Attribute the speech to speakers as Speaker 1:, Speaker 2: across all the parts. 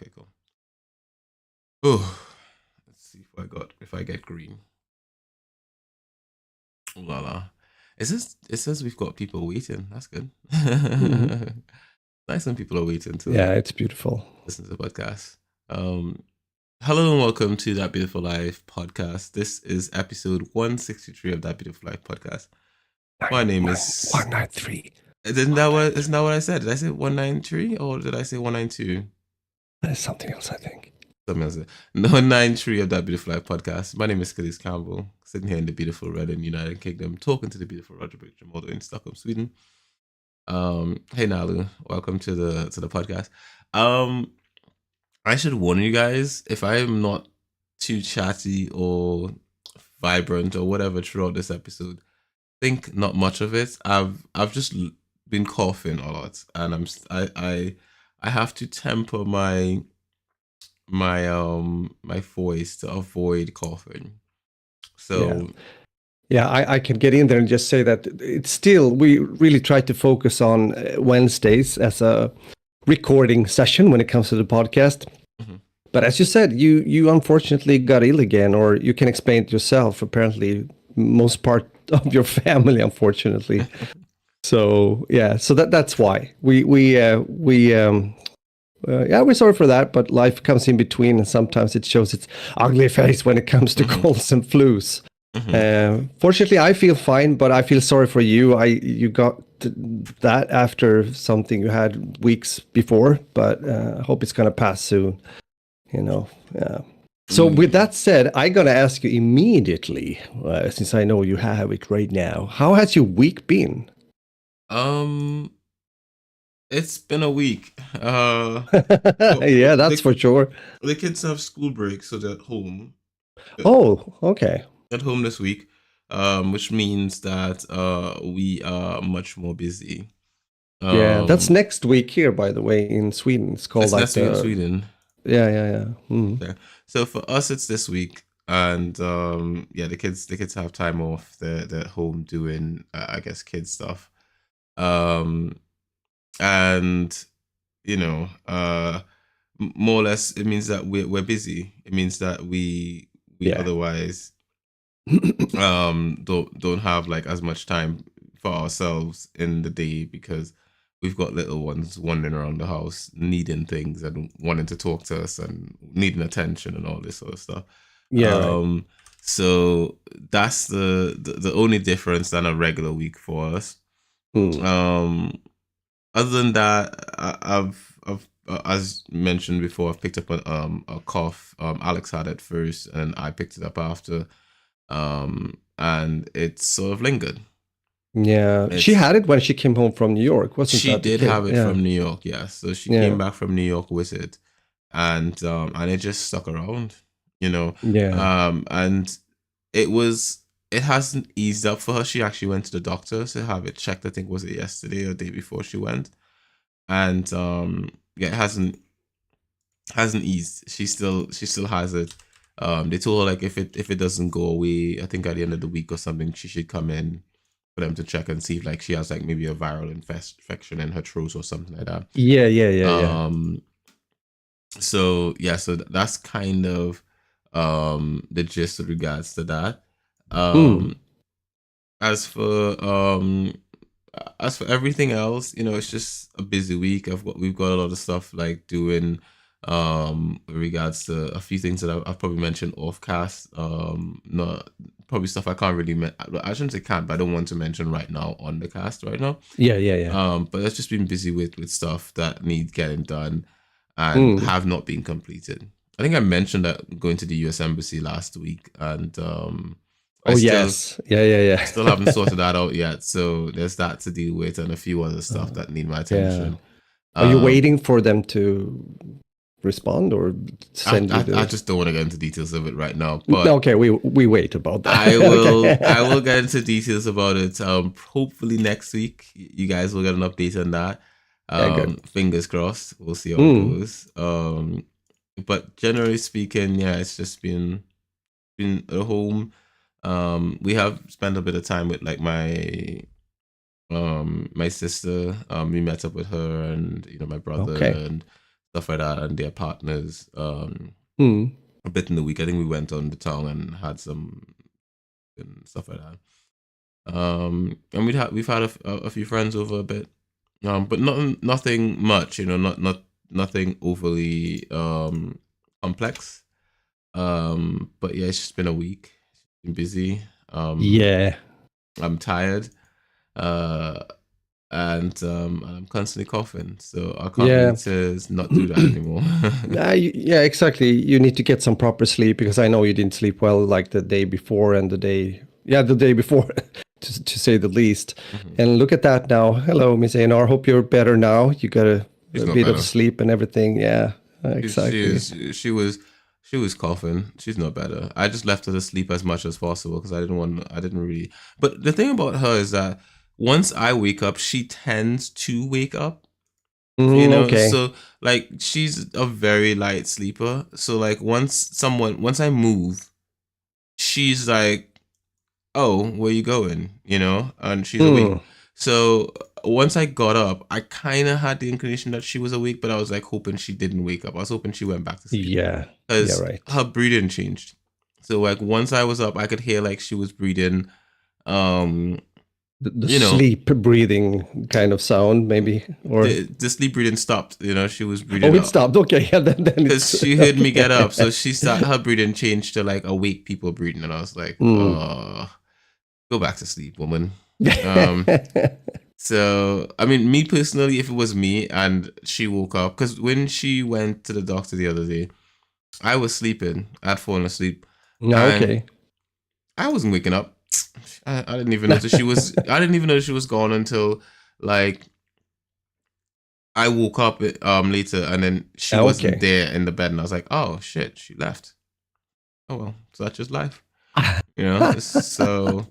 Speaker 1: Okay, cool. Oh, let's see if I get green. Ooh la la. It says we've got people waiting. That's good.
Speaker 2: Mhm.
Speaker 1: Nice when people are waiting to
Speaker 2: Yeah, it's beautiful.
Speaker 1: listen to the podcast. Um, Hello and welcome to That Beautiful Life podcast. This is episode 163 of That Beautiful Life podcast. My name is
Speaker 2: 193.
Speaker 1: isn't that what I said? Did I say 193 or did I say 192?
Speaker 2: That is something else, I think.
Speaker 1: Something else. 193 of That Beautiful Life podcast. My name is Skillis Campbell, sitting here in the beautiful Red and United Kingdom, talking to the beautiful Roger Brick Jamodo in Stockholm, Sweden. Hey Nalu, welcome to the podcast. I should warn you guys, if I am not too chatty or vibrant or whatever throughout this episode, think not much of it. I've just been coughing a lot, and I have to temper my voice to avoid coughing. So
Speaker 2: Yeah, I can get in there and just say that it's still, we really try to focus on Wednesdays as a recording session when it comes to the podcast.
Speaker 1: mhm.
Speaker 2: But as you said, you unfortunately got ill again, or you can explain it yourself. Apparently, most part of your family, unfortunately. So yeah, so that's why yeah, we're sorry for that, but life comes in between, and sometimes it shows its ugly face when it comes to
Speaker 1: Mhm.
Speaker 2: colds and flus. Fortunately, I feel fine, but I feel sorry for you. You got that after something you had weeks before, but I hope it's gonna pass soon. You know. So with that said, I'm gonna ask you immediately, since I know you have it right now. How has your week been?
Speaker 1: um, it's been a week. So
Speaker 2: Yeah, that's for sure.
Speaker 1: the kids have school break, so they're at home.
Speaker 2: Oh, okay.
Speaker 1: At home this week, which means that we are much more busy.
Speaker 2: Yeah, that's
Speaker 1: Um,
Speaker 2: next week here, by the way, in Sweden. It's called
Speaker 1: it's
Speaker 2: like
Speaker 1: next week in
Speaker 2: the
Speaker 1: Sweden.
Speaker 2: yeah. Mm.
Speaker 1: Yeah. So for us, it's this week, and yeah, the kids have time off. They're at home doing, I guess, kid stuff. Um, and you know, more or less, it means that we're busy. It means that we
Speaker 2: Yeah.
Speaker 1: otherwise don't have like as much time for ourselves in the day because we've got little ones wandering around the house needing things and wanting to talk to us and needing attention and all this sort of stuff.
Speaker 2: Yeah, right.
Speaker 1: So that's the only difference than a regular week for us.
Speaker 2: Mm.
Speaker 1: um Other than that, I've as mentioned before, I've picked up a cough. Alex had it first and I picked it up after, and it's sort of lingered.
Speaker 2: Yeah. She
Speaker 1: It's
Speaker 2: had it when she came home from New York, wasn't
Speaker 1: She
Speaker 2: that the
Speaker 1: did
Speaker 2: case?
Speaker 1: have it
Speaker 2: Yeah.
Speaker 1: from New York, yeah. So she
Speaker 2: Yeah.
Speaker 1: came back from New York with it, and it just stuck around, you know.
Speaker 2: Yeah.
Speaker 1: And it hasn't eased up for her. She actually went to the doctor to have it checked. I think was it yesterday or the day before she went, and yeah, it hasn't eased. She still has it. They told her like if it doesn't go away, I think at the end of the week or something, she should come in for them to check and see if like she has like maybe a viral infection in her throat or something like that.
Speaker 2: Yeah.
Speaker 1: Um, so yeah, so that's kind of the gist with regards to that.
Speaker 2: Mm.
Speaker 1: Um, as for um as for everything else, it's just a busy week. We've got a lot of stuff like doing with regards to a few things that I've probably mentioned off cast. Not probably stuff I can't really I shouldn't say can't, but I don't want to mention right now on the cast right now.
Speaker 2: Yeah.
Speaker 1: But I've just been busy with stuff that need getting done and
Speaker 2: Mm.
Speaker 1: have not been completed. I think I mentioned that I'm going to the US Embassy last week, and I
Speaker 2: Oh
Speaker 1: still
Speaker 2: yes. Yeah.
Speaker 1: still haven't sorted that out yet. So there's that to deal with and a few other stuff
Speaker 2: Uh,
Speaker 1: that need my
Speaker 2: yeah.
Speaker 1: attention.
Speaker 2: Are you
Speaker 1: Um,
Speaker 2: waiting for them to respond or
Speaker 1: I,
Speaker 2: send you
Speaker 1: I, I
Speaker 2: the
Speaker 1: just don't want to get into details of it right now, but
Speaker 2: Okay, we wait about that.
Speaker 1: I will
Speaker 2: Okay.
Speaker 1: I will get into details about it. Hopefully next week you guys will get an update on that.
Speaker 2: Yeah, good.
Speaker 1: Fingers crossed. We'll see how it
Speaker 2: Mm.
Speaker 1: goes. But generally speaking, yeah, it's just been at home. We have spent a bit of time with like my sister. We met up with her and my brother
Speaker 2: Okay.
Speaker 1: and stuff like that, and their partners.
Speaker 2: Hmm.
Speaker 1: A bit in the week. I think we went on the town and had some and stuff like that. And we've had a few friends over a bit, but nothing much. Nothing overly complex. But yeah, it's just been a week. Been busy.
Speaker 2: Yeah.
Speaker 1: I'm tired. Uh, and I'm constantly coughing, so I can't
Speaker 2: Yeah.
Speaker 1: wait to not do that anymore.
Speaker 2: Yeah, exactly. You need to get some proper sleep because I know you didn't sleep well like the day before and the day before, to say the least.
Speaker 1: Mhm.
Speaker 2: And look at that now. Hello, Miss Einar. Hope you're better now. You got
Speaker 1: She's
Speaker 2: a
Speaker 1: not
Speaker 2: bit of
Speaker 1: better.
Speaker 2: sleep and everything. Yeah,
Speaker 1: She
Speaker 2: exactly.
Speaker 1: is. She was coughing. She's not better. I just left her to sleep as much as possible because I didn't want. I didn't really. But the thing about her is that once I wake up, she tends to wake up.
Speaker 2: Okay.
Speaker 1: So like she's a very light sleeper. So like once I move, she's like, "Oh, where you going?" And she's
Speaker 2: Hmm.
Speaker 1: awake. So once I got up, I kind of had the inclination that she was awake, but I was like hoping she didn't wake up. I was hoping she went back to sleep
Speaker 2: Yeah. Yeah.
Speaker 1: because
Speaker 2: Right.
Speaker 1: her breathing changed. So like once I was up, I could hear like she was breathing. Um,
Speaker 2: The
Speaker 1: you know,
Speaker 2: sleep breathing kind of sound, maybe, or
Speaker 1: the sleep breathing stopped. She was
Speaker 2: oh,
Speaker 1: breathing
Speaker 2: it
Speaker 1: up
Speaker 2: stopped. Okay, yeah, then
Speaker 1: because
Speaker 2: it's
Speaker 1: she heard me get up. So
Speaker 2: okay.
Speaker 1: she started her breathing changed to like awake people breathing, and I was like,
Speaker 2: Hmm.
Speaker 1: go back to sleep, woman. Um, So, I mean, me personally, if it was me and she woke up, because when she went to the doctor the other day, I was sleeping. I'd fallen asleep,
Speaker 2: No,
Speaker 1: and
Speaker 2: okay.
Speaker 1: I wasn't waking up. I didn't even notice she was. I didn't even know she was gone until like I woke up later, and then she wasn't
Speaker 2: Okay.
Speaker 1: there in the bed, and I was like, oh shit, she left. Oh well, so that's just life, So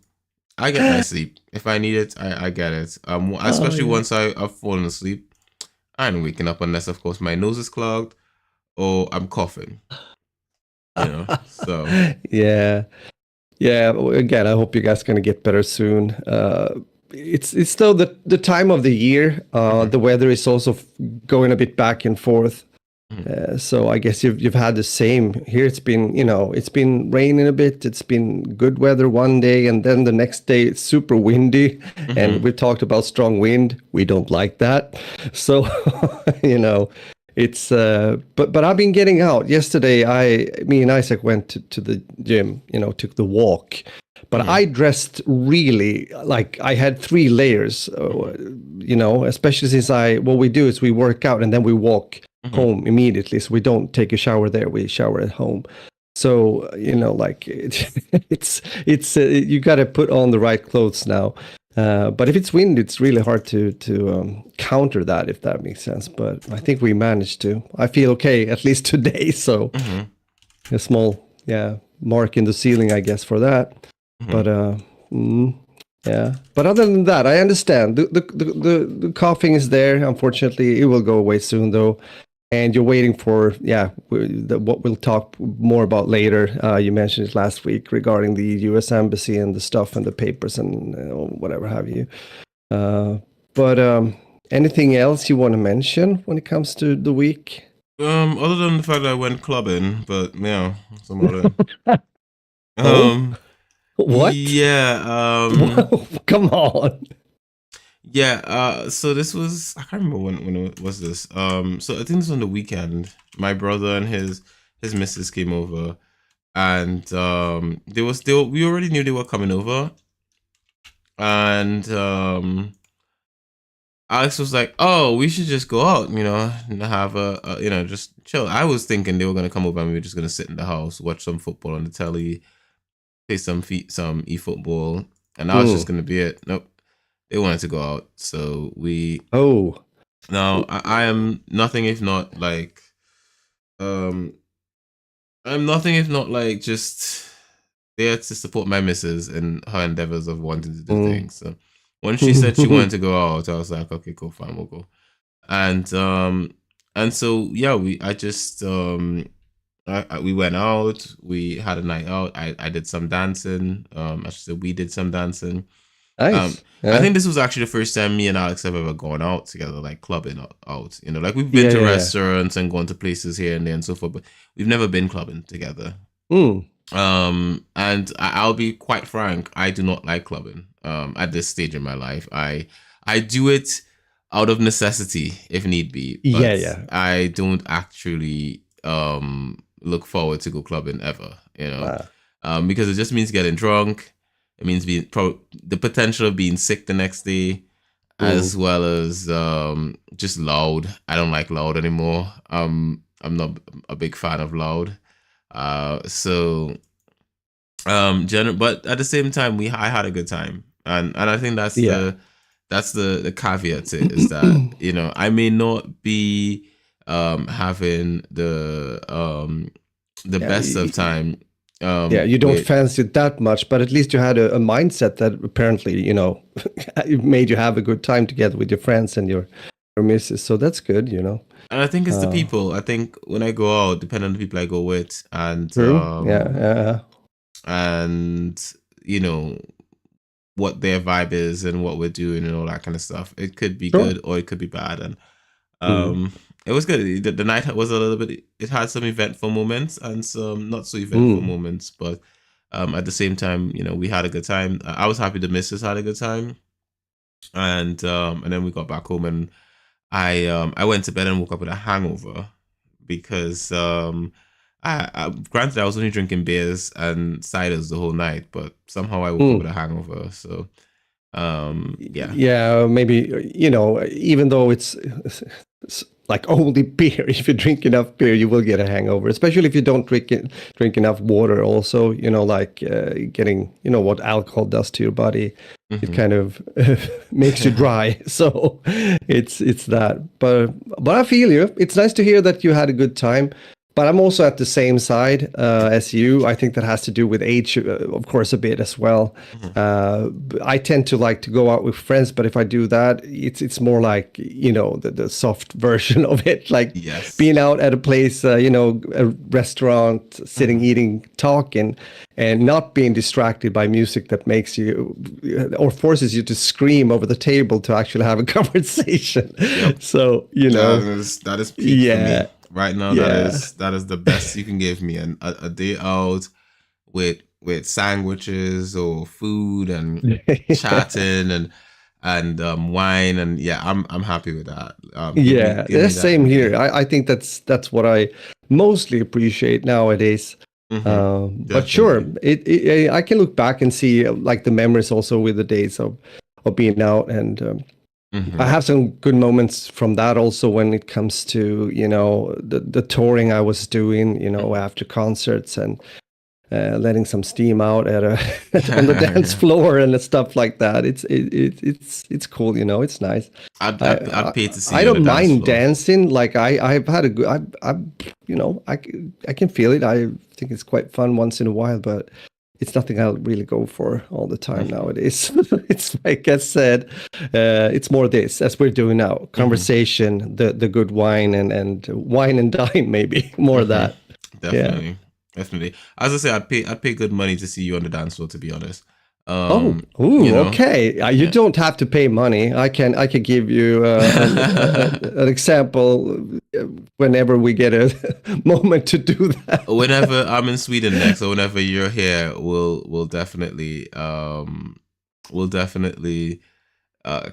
Speaker 1: I get my sleep if I need it. I get it.
Speaker 2: Oh
Speaker 1: Especially
Speaker 2: yeah.
Speaker 1: once I've fallen asleep. I ain't waking up unless, of course, my nose is clogged or I'm coughing. So.
Speaker 2: Yeah. Yeah. Again, I hope you guys gonna get better soon. It's still the time of the year.
Speaker 1: Mhm,
Speaker 2: The weather is also going a bit back and forth.
Speaker 1: mhm,
Speaker 2: So I guess you've had the same here. It's been it's been raining a bit. It's been good weather one day, and then the next day it's super windy. And
Speaker 1: mhm,
Speaker 2: we've talked about strong wind. We don't like that. So you know, it's but I've been getting out. Yesterday, me and Isaac went to the gym. Took the walk. But
Speaker 1: mhm,
Speaker 2: I dressed really like I had 3 layers,
Speaker 1: mhm,
Speaker 2: especially since what we do is we work out and then we walk
Speaker 1: mhm,
Speaker 2: home immediately. So we don't take a shower there, we shower at home. So, like you got to put on the right clothes now. But if it's wind, it's really hard to counter that, if that makes sense. But I think we managed to. I feel okay, at least today. So
Speaker 1: mhm,
Speaker 2: a small, yeah, mark in the ceiling, I guess, for that.
Speaker 1: mhm.
Speaker 2: But mm, yeah. But other than that, I understand the coughing is there. Unfortunately, it will go away soon, though. And you're waiting for what we'll talk more about later. You mentioned it last week regarding the U.S. embassy and the stuff and the papers and whatever have you. Uh, but anything else you want to mention when it comes to the week?
Speaker 1: Other than the fact that I went clubbing, but yeah, some other.
Speaker 2: Oh,
Speaker 1: Um,
Speaker 2: what?
Speaker 1: yeah,
Speaker 2: Whoa, come on.
Speaker 1: yeah. So this was I can't remember when it was this. So I think this was on the weekend. My brother and his missus came over, and we already knew they were coming over, and Alex was like, "Oh, we should just go out, and have just chill." I was thinking they were gonna come over and we were just gonna sit in the house, watch some football on the telly, play some e-football, and that was just
Speaker 2: Mm.
Speaker 1: gonna be it. Nope, they wanted to go out, so we.
Speaker 2: Oh.
Speaker 1: Now I am nothing if not like, um, I'm nothing if not like just there to support my missus in her endeavors of wanting to do
Speaker 2: Mm.
Speaker 1: things. So when she said she wanted to go out, I was like, okay, cool, fine, we'll go. and so yeah, I just we went out, we had a night out. I did some dancing. I should say we did some dancing. Um,
Speaker 2: Nice.
Speaker 1: I
Speaker 2: Yeah.
Speaker 1: think this was actually the first time me and Alex have ever gone out together, like clubbing out. You know, like we've been
Speaker 2: Yeah.
Speaker 1: to
Speaker 2: Yeah. Yeah.
Speaker 1: restaurants and gone to places here and there and so forth, but we've never been clubbing together.
Speaker 2: Mm.
Speaker 1: And I'll be quite frank, I do not like clubbing. At this stage in my life, I do it out of necessity if need be,
Speaker 2: Yeah.
Speaker 1: but
Speaker 2: Yeah.
Speaker 1: I don't actually look forward to go clubbing ever.
Speaker 2: Uh,
Speaker 1: Because it just means getting drunk. It means the potential of being sick the next day, as
Speaker 2: mm.
Speaker 1: well as just loud. I don't like loud anymore. I'm not a big fan of loud. So but at the same time, I had a good time, and I think
Speaker 2: Yeah.
Speaker 1: that's the caveat to it, is that I may not be having the
Speaker 2: Yeah.
Speaker 1: best of time
Speaker 2: Yeah, you don't
Speaker 1: with.
Speaker 2: fancy it that much, but at least you had a mindset that apparently, it made you have a good time together with your friends and your missus. So that's good,
Speaker 1: And I think it's the
Speaker 2: Uh,
Speaker 1: people. I think when I go out, depending on the people I go with,
Speaker 2: True. Yeah.
Speaker 1: and you know what their vibe is and what we're doing and all that kind of stuff. It could be
Speaker 2: Sure.
Speaker 1: good or it could be bad, and
Speaker 2: Mm.
Speaker 1: it was good. The night was a little bit. It had some eventful moments and some not so eventful
Speaker 2: Mm.
Speaker 1: moments, but at the same time, we had a good time. I was happy the missus had a good time, and then we got back home, and I went to bed and woke up with a hangover because I granted I was only drinking beers and ciders the whole night, but somehow I woke up with
Speaker 2: Mm.
Speaker 1: a hangover. So yeah.
Speaker 2: Yeah, maybe, even though it's like only beer, if you drink enough beer, you will get a hangover, especially if you don't drink enough water also, like getting, what alcohol does to your body. It
Speaker 1: Hmm.
Speaker 2: kind of makes you dry. So it's that. But I feel you. It's nice to hear that you had a good time. But I'm also at the same side as you. I think that has to do with age, of course, a bit as well. I tend to like to go out with friends, but if I do that, it's more like the soft version of it, like
Speaker 1: Yes.
Speaker 2: being out at a place, a restaurant, sitting,
Speaker 1: Mhm.
Speaker 2: eating, talking, and not being distracted by music that makes you or forces you to scream over the table to actually have a conversation.
Speaker 1: Yep.
Speaker 2: So
Speaker 1: That is peak for
Speaker 2: yeah,
Speaker 1: me right now. That
Speaker 2: yeah.
Speaker 1: is that is the best you can give me, and a day out with sandwiches or food and chatting and wine, and yeah, I'm happy with that.
Speaker 2: Yeah,
Speaker 1: Give
Speaker 2: the
Speaker 1: me that
Speaker 2: same
Speaker 1: any
Speaker 2: here.
Speaker 1: day.
Speaker 2: I think that's what I mostly appreciate nowadays.
Speaker 1: Hmm.
Speaker 2: But sure,
Speaker 1: Definitely.
Speaker 2: I can look back and see like the memories also with the days of being out, and I
Speaker 1: Hmm.
Speaker 2: have some good moments from that also when it comes to the touring I was doing, after concerts and letting some steam out at on the dance floor and stuff like that. It's cool, it's nice. I,
Speaker 1: I'd
Speaker 2: I
Speaker 1: pay to see
Speaker 2: I
Speaker 1: you on the
Speaker 2: don't
Speaker 1: dance
Speaker 2: mind
Speaker 1: floor.
Speaker 2: dancing. Like I've had a good I can feel it. I think it's quite fun once in a while, but it's nothing I'll really go for all the time
Speaker 1: Hmm.
Speaker 2: nowadays. It's like I said, it's more this as we're doing now,
Speaker 1: Hmm.
Speaker 2: conversation, the good wine and wine and dine, maybe more of
Speaker 1: Hmm.
Speaker 2: that. Yeah.
Speaker 1: Definitely, definitely. As I say, I'd pay good money to see you on the dance floor. To be honest,
Speaker 2: Oh,
Speaker 1: you
Speaker 2: ooh,
Speaker 1: know,
Speaker 2: okay. You
Speaker 1: yeah.
Speaker 2: don't have to pay money. I can give you an example whenever we get a moment to do that.
Speaker 1: Whenever I'm in Sweden next, or whenever you're here, we'll definitely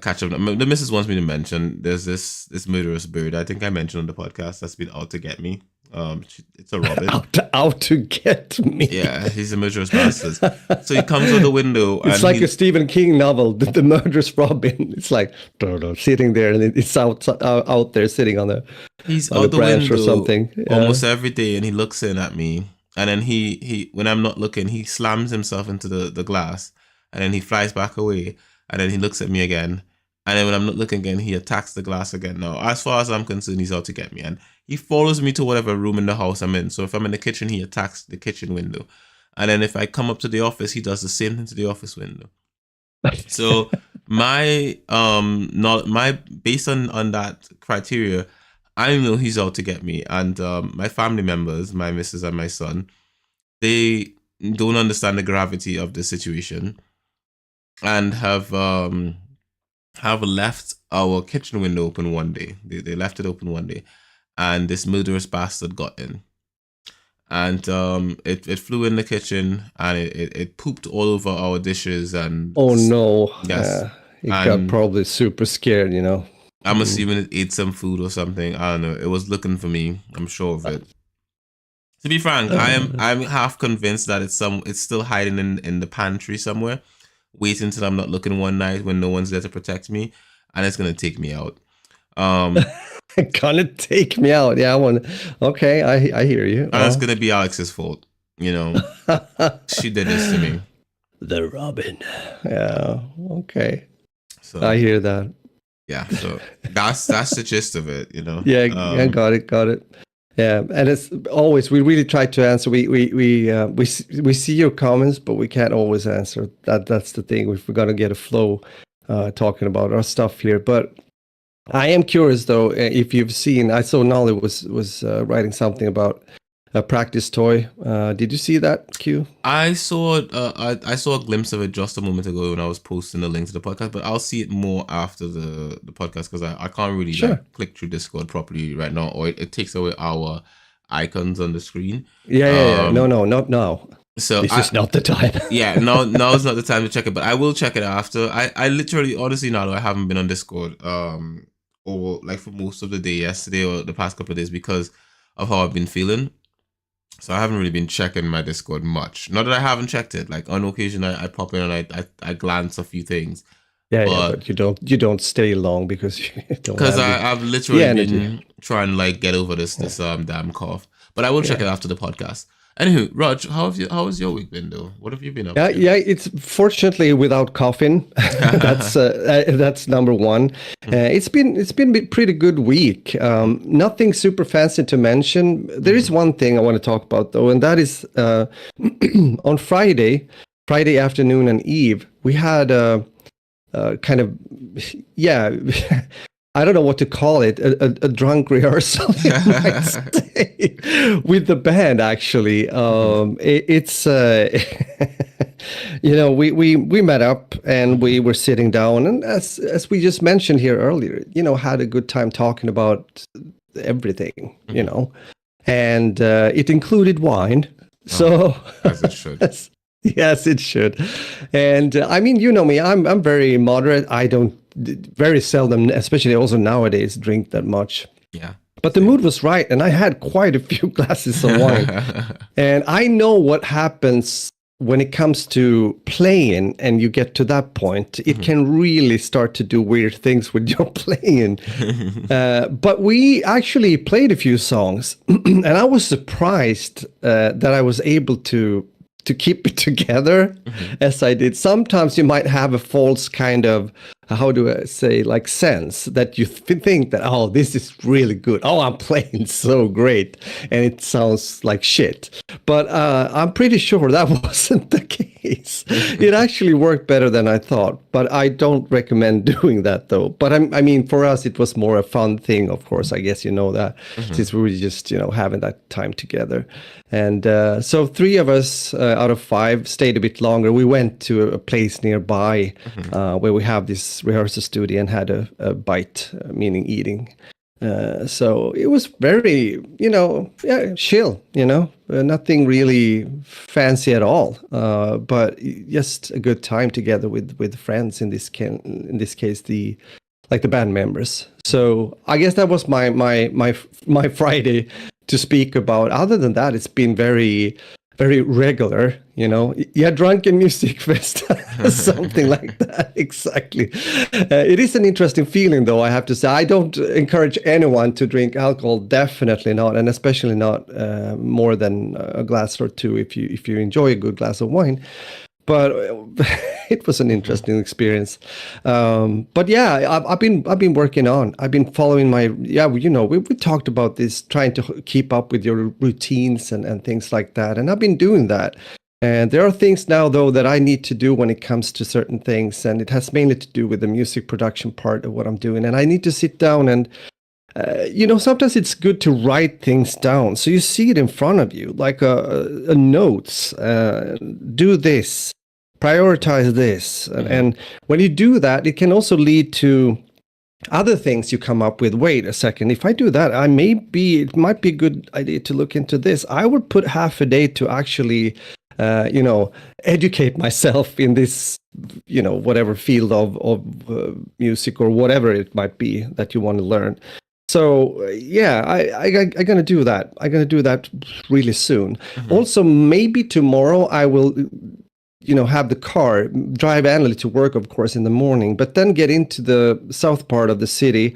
Speaker 1: catch up. The missus wants me to mention there's this murderous bird. I think I mentioned on the podcast that's been out to get me. It's a robin.
Speaker 2: Out to get me.
Speaker 1: Yeah, he's a murderous bastard. So he comes out the window
Speaker 2: It's
Speaker 1: and
Speaker 2: like a
Speaker 1: he
Speaker 2: Stephen King novel, The Murderous Robin. It's like sitting there, and it's out there sitting on
Speaker 1: he's
Speaker 2: a
Speaker 1: out the
Speaker 2: branch or
Speaker 1: window
Speaker 2: something. Yeah.
Speaker 1: almost every day, and he looks in at me, and then he when I'm not looking, he slams himself into the glass, and then he flies back away, and then he looks at me again, and then when I'm not looking again, he attacks the glass again. Now, as far as I'm concerned, he's out to get me, and he follows me to whatever room in the house I'm in. So if I'm in the kitchen, he attacks the kitchen window, and then if I come up to the office, he does the same thing to the office window. So my not my based on that criteria, I know he's out to get me. And my family members, my missus and my son, they don't understand the gravity of the situation. and have left our kitchen window open one day. They left it open one day, and this murderous bastard got in. And it flew in the kitchen, and it pooped all over our dishes, and
Speaker 2: Oh no.
Speaker 1: yes,
Speaker 2: It got
Speaker 1: and
Speaker 2: probably super scared, you know.
Speaker 1: I'm assuming it ate some food or something. I don't know. It was looking for me. I'm sure of it. To be frank, I'm half convinced that it's still hiding in the pantry somewhere, waiting until I'm not looking one night when no one's there to protect me, and it's gonna take me out. Um,
Speaker 2: Gonna take me out. Yeah, I want. Okay, I hear you.
Speaker 1: and it's gonna be Alex's fault. You know, she did this to me.
Speaker 2: The Robin. Yeah. Okay.
Speaker 1: So
Speaker 2: I hear that.
Speaker 1: yeah, so that's the gist of it. You know.
Speaker 2: Yeah. Yeah. Got it. Yeah, and it's always we really try to answer. We see your comments, but we can't always answer. That's the thing. If we're gonna get a flow, talking about our stuff here, but I am curious though if you've seen. I saw Nolly was writing something about a practice toy. Did you see that, Q?
Speaker 1: I saw I saw a glimpse of it just a moment ago when I was posting the link to the podcast, but I'll see it more after the podcast because I can't really like click through Discord properly right now, or it takes away our icons on the screen.
Speaker 2: Yeah. No, not now.
Speaker 1: So
Speaker 2: this is not the time.
Speaker 1: Yeah, now is not the time to check it, but I will check it after. I literally, honestly, now I haven't been on Discord or like for most of the day yesterday or the past couple of days because of how I've been feeling. So I haven't really been checking my Discord much. Not that I haven't checked it. Like on occasion, I pop in and I glance a few things.
Speaker 2: Yeah, but you don't stay long because you don't.
Speaker 1: Because I've literally been trying to like get over this damn cough. But I will check it after the podcast. Anywho, Raj, how has your week been though? What have you been up to?
Speaker 2: Yeah, it's fortunately without coughing. That's number one. It's been a pretty good week. Nothing super fancy to mention. There is one thing I want to talk about though, and that is on Friday afternoon and eve, we had a kind of I don't know what to call it, a drunk rehearsal, with the band. Actually, it's we met up and we were sitting down, and as we just mentioned here earlier, had a good time talking about everything, and it included wine. So
Speaker 1: as it should.
Speaker 2: Yes, it should. And I mean, you know me, I'm very moderate. I don't very seldom, especially also nowadays, drink that much.
Speaker 1: Yeah.
Speaker 2: But the mood was right, and I had quite a few glasses of wine. And I know what happens when it comes to playing and you get to that point. It can really start to do weird things with your playing. But we actually played a few songs, and I was surprised that I was able to keep it together as I did. Sometimes you might have a false kind of, how do I say, like sense that you think that, oh, this is really good. Oh, I'm playing so great. And it sounds like shit. But I'm pretty sure that wasn't the case. It actually worked better than I thought. But I don't recommend doing that though. But I mean, for us, it was more a fun thing, of course. I guess you know that, since we were just, having that time together. And so 3 of us out of 5 stayed a bit longer. We went to a place nearby where we have this rehearsal studio and had a bite, meaning eating. So it was very, chill, nothing really fancy at all, but just a good time together with friends. In this case, the band members. So I guess that was my Friday to speak about. Other than that, it's been very, very regular, drunken music fest, something like that. Exactly. It is an interesting feeling, though, I have to say. I don't encourage anyone to drink alcohol, definitely not, and especially not more than a glass or two if you enjoy a good glass of wine. But it was an interesting experience. But yeah, I've been working on. I've been following my we talked about this, trying to keep up with your routines and things like that. And I've been doing that. And there are things now though that I need to do when it comes to certain things, and it has mainly to do with the music production part of what I'm doing. And I need to sit down and sometimes it's good to write things down so you see it in front of you, like a notes. Do this, prioritize this. And when you do that, it can also lead to other things you come up with. Wait a second, if I do that, it might be a good idea to look into this. I would put half a day to actually educate myself in this, whatever field of music or whatever it might be that you want to learn. So I'm gonna do that. I'm gonna do that really soon. Also, maybe tomorrow I will have the car, drive Anneli to work, of course, in the morning, but then get into the south part of the city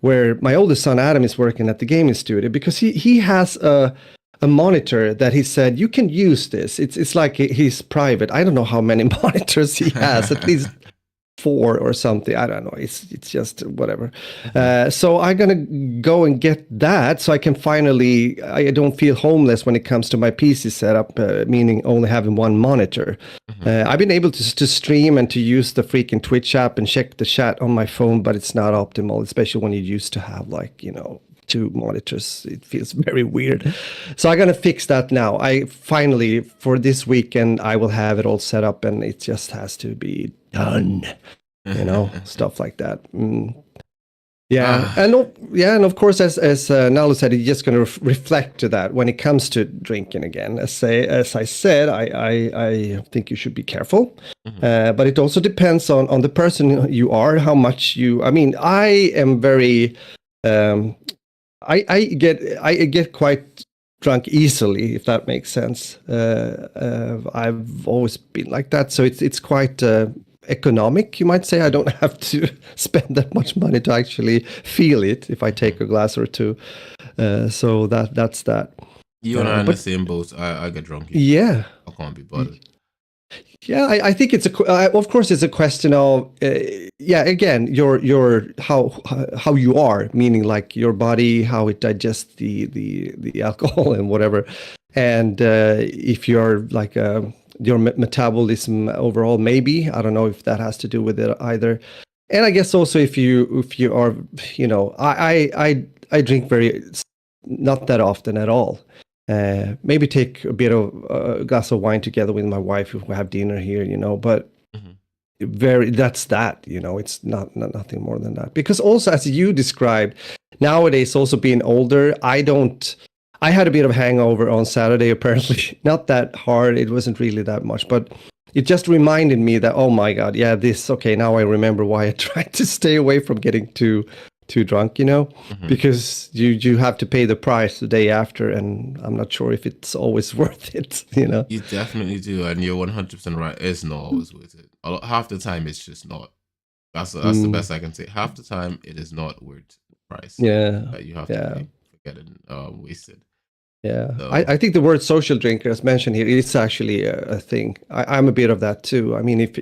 Speaker 2: where my oldest son, Adam, is working at the gaming studio, because he has a monitor that he said, you can use this. It's like he's private. I don't know how many monitors he has, at least 4 or something. I don't know. It's just whatever. So I'm gonna go and get that, so I can finally. I don't feel homeless when it comes to my PC setup, meaning only having one monitor. I've been able to stream and to use the freaking Twitch app and check the chat on my phone, but it's not optimal, especially when you used to have 2 monitors. It feels very weird. So I'm gonna fix that now. I finally, for this weekend, I will have it all set up, and it just has to be done. Stuff like that. And of course, as Nalu said, he's just going to reflect to that when it comes to drinking again. As I said, I think you should be careful, but it also depends on the person you are, how much you. I mean, I am very. I get quite drunk easily, if that makes sense. I've always been like that, so it's quite economic, you might say. I don't have to spend that much money to actually feel it if I take a glass or 2. So that's that.
Speaker 1: You and I are in the same boat. I get drunk.
Speaker 2: Yeah,
Speaker 1: I can't be bothered.
Speaker 2: Yeah, I think it's of course it's a question of again your how you are, meaning like your body, how it digests the alcohol and whatever, and if you're like your metabolism overall, maybe. I don't know if that has to do with it either. And I guess also if you are, I drink not that often at all. Maybe take a bit of a glass of wine together with my wife if we have dinner here, but that's that, it's not nothing more than that. Because also, as you described, nowadays, also being older, I had a bit of hangover on Saturday, apparently. Not that hard. It wasn't really that much, but it just reminded me that, oh my God, now I remember why I tried to stay away from getting too drunk, because you have to pay the price the day after, and I'm not sure if it's always worth it,
Speaker 1: You definitely do, and you're 100% right. It's not always worth it. Half the time, it's just not. That's the best I can say. Half the time, it is not worth the price. That you have to pay for getting wasted.
Speaker 2: Yeah, so. I think the word social drinker, as mentioned here, is actually a thing. I'm a bit of that too. I mean, if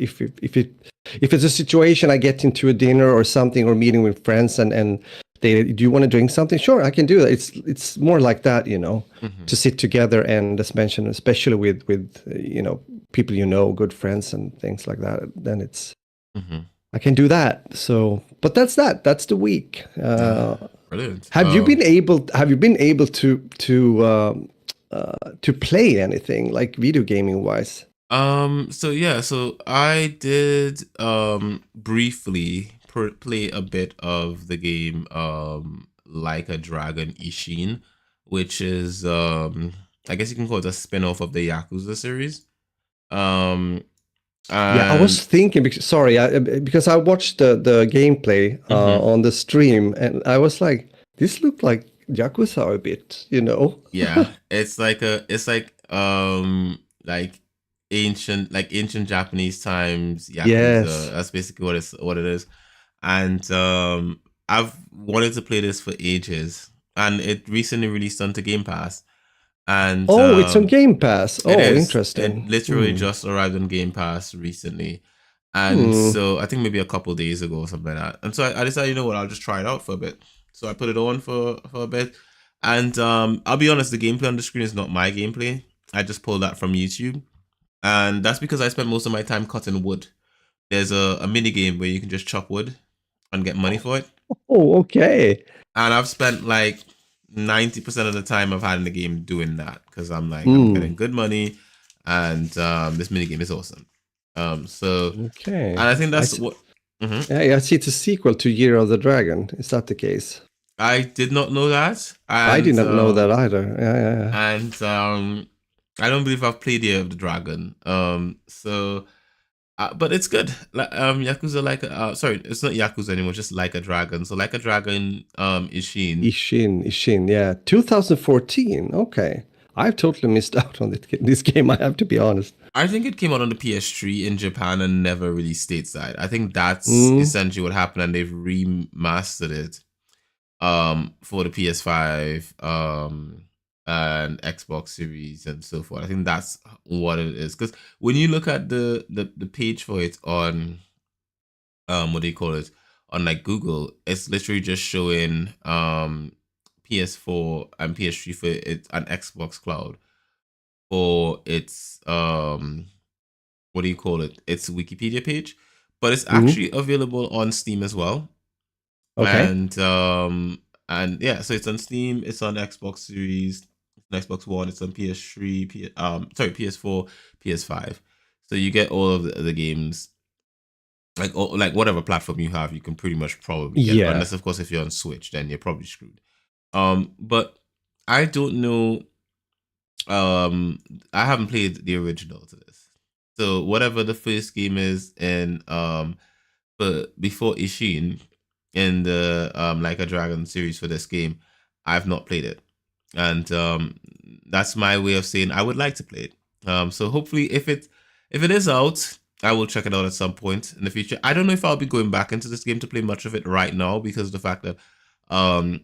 Speaker 2: it's a situation I get into a dinner or something, or meeting with friends, and they, do you want to drink something? Sure, I can do that. It's more like that, to sit together and, as mentioned, especially with people, good friends and things like that. Then it's I can do that. So, but that's that. That's the week.
Speaker 1: Brilliant.
Speaker 2: Have you been able to play anything like video gaming wise?
Speaker 1: So I did briefly play a bit of the game Like a Dragon Ishin, which is I guess you can call it a spin-off of the Yakuza series.
Speaker 2: I was thinking, because I watched the gameplay on the stream, and I was like, this looked like Yakuza a bit,
Speaker 1: Yeah, it's like ancient Japanese times Yakuza.
Speaker 2: Yes.
Speaker 1: That's basically what it is. And I've wanted to play this for ages, and it recently released onto Game Pass. And
Speaker 2: it's on Game Pass. Oh, interesting.
Speaker 1: It literally just arrived on Game Pass recently. And so I think maybe a couple days ago or something like that. And so I decided, you know what, I'll just try it out for a bit. So I put it on for a bit. And I'll be honest, the gameplay on the screen is not my gameplay. I just pulled that from YouTube. And that's because I spent most of my time cutting wood. There's a mini game where you can just chop wood and get money for it.
Speaker 2: Oh, okay.
Speaker 1: And I've spent like 90% of the time I've had in the game doing that, because I'm like, I'm getting good money, and this mini game is awesome.
Speaker 2: Okay.
Speaker 1: And I think
Speaker 2: I
Speaker 1: that's
Speaker 2: see,
Speaker 1: what. Mhm.
Speaker 2: I see it's a sequel to Year of the Dragon. Is that the case?
Speaker 1: I did not know that,
Speaker 2: I did not know that either. Yeah.
Speaker 1: and I don't believe I've played Year of the Dragon. But it's good. Like Yakuza sorry, it's not Yakuza anymore. Just Like a Dragon. So Like a Dragon, Ishin.
Speaker 2: Ishin, yeah. 2014. Okay. I've totally missed out on this game, I have to be honest.
Speaker 1: I think it came out on the PS3 in Japan and never really stateside. I think that's
Speaker 2: Mm,
Speaker 1: essentially what happened, and they've remastered it for the PS5 and Xbox Series and so forth. I think that's what it is. Because when you look at the page for it on what do you call it, on like Google, it's literally just showing PS4 and PS3 for it and Xbox Cloud for its what do you call it, its Wikipedia page, but it's
Speaker 2: mm,
Speaker 1: actually available on Steam as well.
Speaker 2: okay.
Speaker 1: And yeah, so it's on Steam, it's on Xbox Series, it's on Xbox One, it's on PS3, PS4, PS5. So you get all of the games, like whatever platform you have, you can pretty much probably get it.
Speaker 2: Yeah.
Speaker 1: Unless of course if you're on Switch, then you're probably screwed. But I don't know. Um, I haven't played the original to this, so whatever the first game is in but before Ishin in the Like a Dragon series for this game, I've not played it, and that's my way of saying I would like to play it. So hopefully, if it is out, I will check it out at some point in the future. I don't know if I'll be going back into this game to play much of it right now because of the fact that um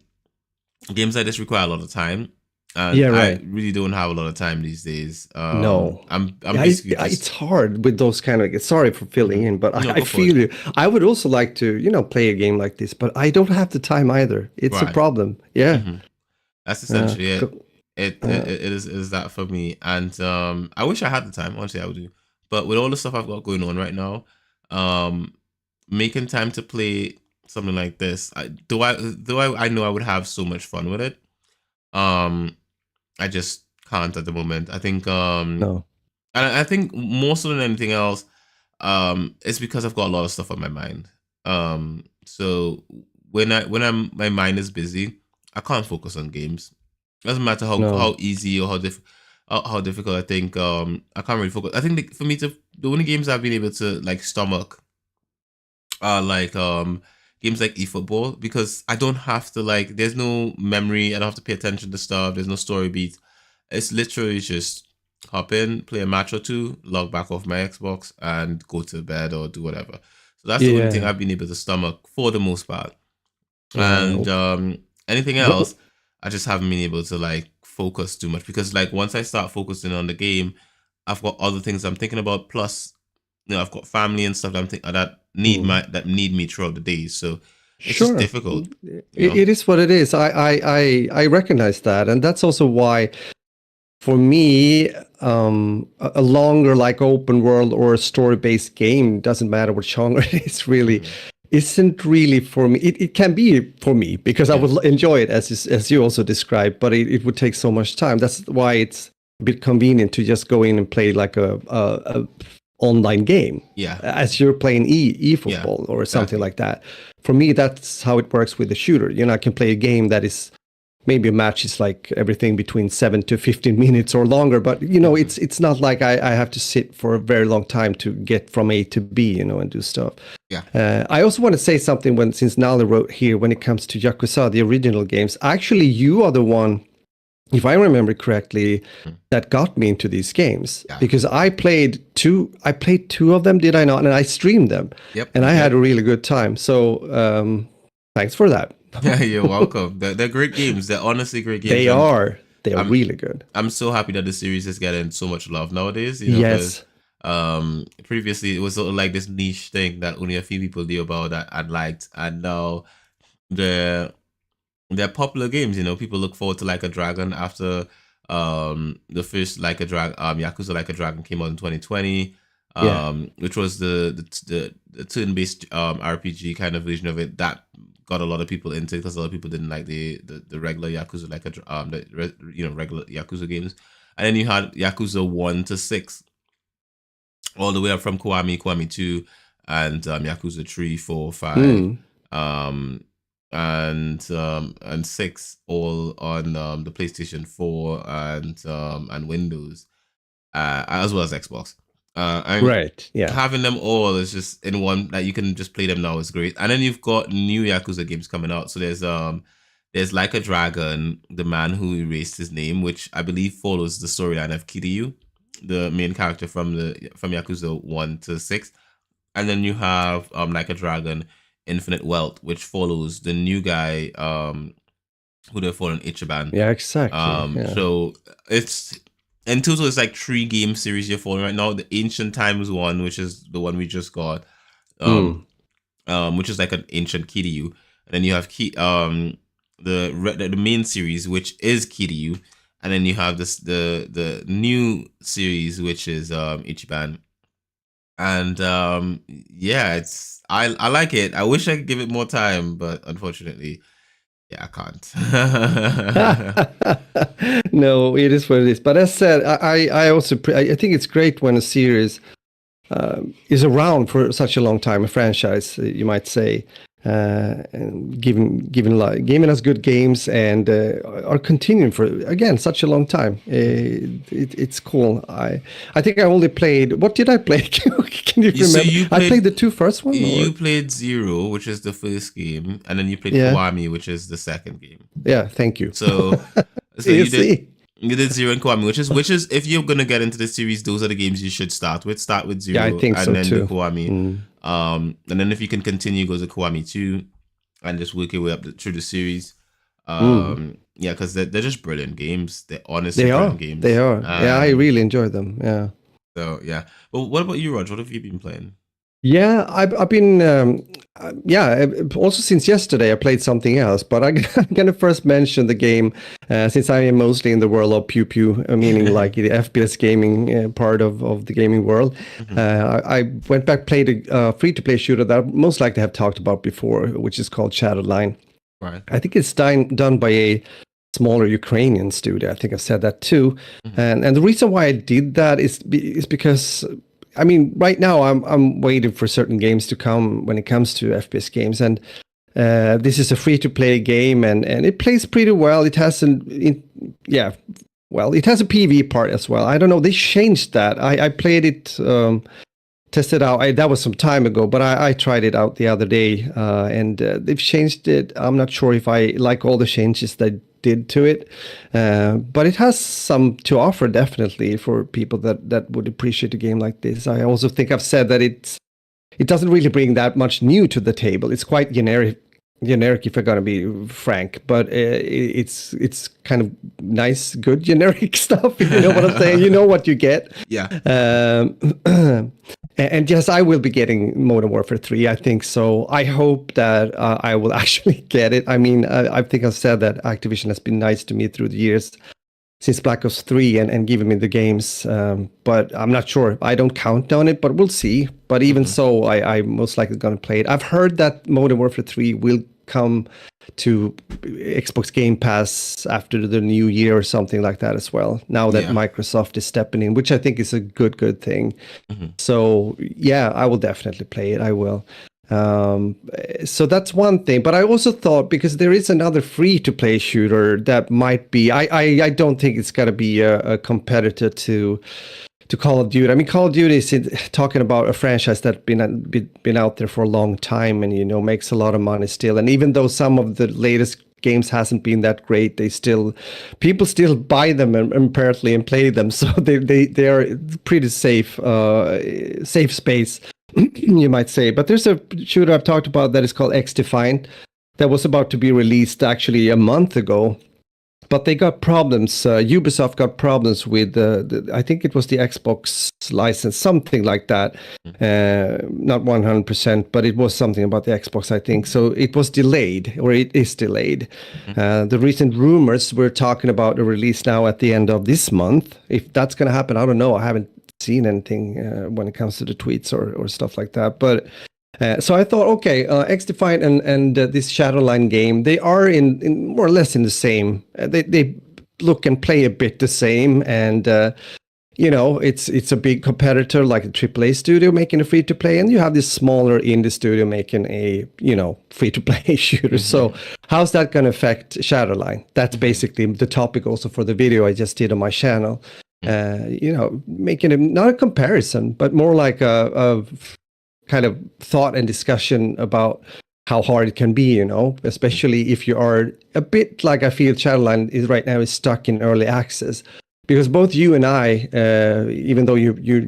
Speaker 1: games like this require a lot of time, and
Speaker 2: Yeah,
Speaker 1: I
Speaker 2: right.
Speaker 1: really don't have a lot of time these days.
Speaker 2: No.
Speaker 1: I'm
Speaker 2: Yeah,
Speaker 1: basically
Speaker 2: it's
Speaker 1: just.
Speaker 2: hard with those kind of. Sorry for filling
Speaker 1: Mhm.
Speaker 2: in, but
Speaker 1: No,
Speaker 2: I
Speaker 1: go for it.
Speaker 2: feel you. I would also like to, play a game like this, but I don't have the time either. It's a
Speaker 1: Right.
Speaker 2: problem. Yeah.
Speaker 1: Hmm. That's
Speaker 2: Uh,
Speaker 1: essentially it.
Speaker 2: co-
Speaker 1: It is that for me, and I wish I had the time. Honestly, I would do, but with all the stuff I've got going on right now, um, making time to play something like this, I know I would have so much fun with it. Um, I just can't at the moment. I think
Speaker 2: no.
Speaker 1: and I think more so than anything else, it's because I've got a lot of stuff on my mind. So my mind is busy, I can't focus on games. Doesn't matter how
Speaker 2: No.
Speaker 1: easy or how difficult. I think I can't really focus. I think for me to the only games I've been able to like stomach are like games like eFootball, because I don't have to like, there's no memory, I don't have to pay attention to stuff, there's no story beats. It's literally just hop in, play a match or two, log back off my Xbox and go to bed or do whatever. So that's the only thing
Speaker 2: Yeah.
Speaker 1: I've been able to stomach for the most part.
Speaker 2: Yeah.
Speaker 1: And anything
Speaker 2: Well,
Speaker 1: else, I just haven't been able to like focus too much, because like once I start focusing on the game, I've got other things I'm thinking about. Plus, I've got family and stuff that
Speaker 2: mm,
Speaker 1: that need me throughout the day. So it's just
Speaker 2: sure.
Speaker 1: difficult,
Speaker 2: It,
Speaker 1: you know.
Speaker 2: it is what it is. I recognize that, and that's also why, for me, a longer like open world or a story-based game, doesn't matter what genre it is, really
Speaker 1: Hmm.
Speaker 2: isn't really for me. It can be for me because I
Speaker 1: Yeah,
Speaker 2: would enjoy it as you also described, but it would take so much time. That's why it's a bit convenient to just go in and play like a online game,
Speaker 1: yeah,
Speaker 2: as you're playing
Speaker 1: yeah,
Speaker 2: football or something
Speaker 1: exactly.
Speaker 2: like that. For me, that's how it works with the shooter. I can play a game that is, maybe a match is like everything between 7 to 15 minutes or longer, but
Speaker 1: Hmm.
Speaker 2: it's not like I have to sit for a very long time to get from A to B, and do stuff.
Speaker 1: Yeah.
Speaker 2: I also want to say something, since Nali wrote here, when it comes to Yakuza, the original games. Actually, you are the one, if I remember correctly,
Speaker 1: Mhm.
Speaker 2: that got me into these games,
Speaker 1: Yeah.
Speaker 2: because I played two. I played two of them, did I not? And I streamed them,
Speaker 1: Yep,
Speaker 2: and
Speaker 1: you
Speaker 2: I had
Speaker 1: did.
Speaker 2: a really good time. So thanks for that.
Speaker 1: Yeah, you're welcome. They're great games. They're honestly great games,
Speaker 2: They
Speaker 1: and
Speaker 2: are. They are
Speaker 1: I'm
Speaker 2: really good.
Speaker 1: I'm so happy that the series is getting so much love nowadays. Because
Speaker 2: Yes.
Speaker 1: previously it was sort of like this niche thing that only a few people knew about that I liked, and now they're they're popular games. People look forward to Like a Dragon after the first Like a Dragon, Yakuza Like a Dragon came out in 2020,
Speaker 2: Yeah.
Speaker 1: which was the turn-based RPG kind of version of it that got a lot of people into it, because a lot of people didn't like the regular Yakuza Like regular Yakuza games. And then you had Yakuza 1 to 6, all the way up from Kiwami 2, and Yakuza 3, 4, 5,
Speaker 2: Mm.
Speaker 1: um, and 6, all on the PlayStation 4 and Windows, as well as Xbox. And
Speaker 2: Right. Yeah.
Speaker 1: having them all is just in one, that you can just play them now, is great. And then you've got new Yakuza games coming out. So there's Like a Dragon, the man who erased his name, which I believe follows the storyline of Kiryu, the main character from Yakuza 1 to 6. And then you have Like a Dragon, Infinite Wealth, which follows the new guy who they follow in Ichiban.
Speaker 2: Yeah. Exactly. Yeah.
Speaker 1: So it's in total, it's like 3 game series you're following right now. The Ancient Times one, which is the one we just got,
Speaker 2: Mm.
Speaker 1: which is like an ancient Kiryu, and then you have the main series, which is Kiryu, and then you have the new series, which is Ichiban. And yeah, I like it. I wish I could give it more time, but unfortunately, yeah, I can't.
Speaker 2: No, it is what it is. But as said, I also I think it's great when a series is around for such a long time, a franchise, you might say, and giving us good games and are continuing for again such a long time. It's cool. I think I only played. What did I play? Can you
Speaker 1: So
Speaker 2: remember? I played the 2 first one.
Speaker 1: You played Zero, which is the first game, and then you played
Speaker 2: Yeah.
Speaker 1: Kiwami, which is the second game.
Speaker 2: Yeah, thank you.
Speaker 1: So
Speaker 2: You see?
Speaker 1: You did Zero and Kiwami, which is if you're gonna get into the series, those are the games you should start with. Start with Zero,
Speaker 2: Yeah, I think
Speaker 1: and
Speaker 2: so
Speaker 1: then
Speaker 2: too.
Speaker 1: do Kiwami. And then if you can continue, go to Kiwami 2, and just work your way up through the series. Yeah, because they're just brilliant games. They're honestly brilliant games.
Speaker 2: They are. Yeah, I really enjoy them. Yeah.
Speaker 1: So yeah. But what about you, Raj? What have you been playing?
Speaker 2: Yeah, I've been also since yesterday I played something else, but I'm gonna first mention the game since I am mostly in the world of pew pew, meaning like the FPS gaming part of the gaming world. I went back played a free to play shooter that I most likely have talked about before, which is called Shatterline.
Speaker 1: Right.
Speaker 2: I think it's done by a smaller Ukrainian studio. I think I've said that too, and the reason why I did that is because. I mean, right now I'm waiting for certain games to come when it comes to FPS games, and this is a free-to-play game, and it plays pretty well. It has it has a PvE part as well. I don't know, they changed that. I played it, tested out. That was some time ago, but I tried it out the other day, and they've changed it. I'm not sure if I like all the changes they did to it, but it has some to offer definitely for people that would appreciate a game like this. I also think I've said that it doesn't really bring that much new to the table. It's quite generic if I'm gonna be frank, but it's kind of nice, good generic stuff. If you know what I'm saying, you know what you get.
Speaker 1: Yeah.
Speaker 2: And yes, I will be getting Modern Warfare 3. I think so. I hope that I will actually get it. I mean, I think I've said that Activision has been nice to me through the years since Black Ops 3 and giving me the games. But I'm not sure. I don't count on it, but we'll see. But even so, I'm most likely going to play it. I've heard that Modern Warfare 3 will come to Xbox Game Pass after the new year or something like that as well. Now that Microsoft is stepping in, which I think is a good thing. So yeah, I will definitely play it. I will. So that's one thing. But I also thought, because there is another free-to-play shooter that might be, I don't think it's going to be a competitor to Call of Duty. I mean, Call of Duty is talking about a franchise that's been out there for a long time, and makes a lot of money still. And even though some of the latest games hasn't been that great, people still buy them and apparently and play them. So they are pretty safe space, you might say. But there's a shooter I've talked about that is called X-Defiant that was about to be released actually a month ago. But they got problems. Ubisoft got problems with I think it was the Xbox license, something like that. Not 100%, but it was something about the Xbox, I think. So it was delayed, or it is delayed. The recent rumors were talking about a release now at the end of this month. If that's going to happen, I don't know. I haven't seen anything when it comes to the tweets or stuff like that. But so I thought, okay, X-Defiant and this Shatterline game, they are in more or less in the same. They look and play a bit the same, and it's a big competitor like a AAA studio making a free to play, and you have this smaller indie studio making a free to play shooter. So how's that going to affect Shatterline? That's basically the topic also for the video I just did on my channel. Making it not a comparison, but more like a kind of thought and discussion about how hard it can be, especially if you are a bit like I feel Shatterline is right now is stuck in early access. Because both you and I, even though you're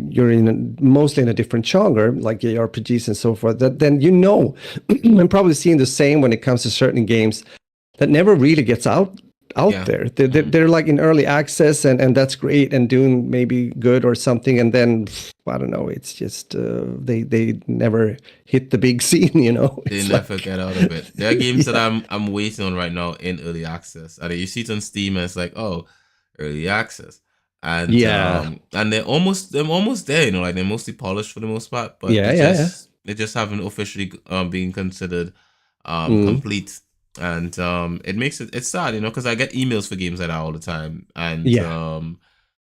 Speaker 2: mostly in a different genre, like RPGs and so forth, then I'm probably seeing the same when it comes to certain games that never really gets out there. They're like in early access, and that's great and doing maybe good or something, and then I don't know, it's just they never hit the big scene,
Speaker 1: They never get out of it. There are games that I'm waiting on right now in early access, and you see it on Steam, and it's like, oh, early access, and and they're almost there, like they're mostly polished for the most part, but they just haven't officially being considered complete, and it makes it's sad, because I get emails for games like that all the time, and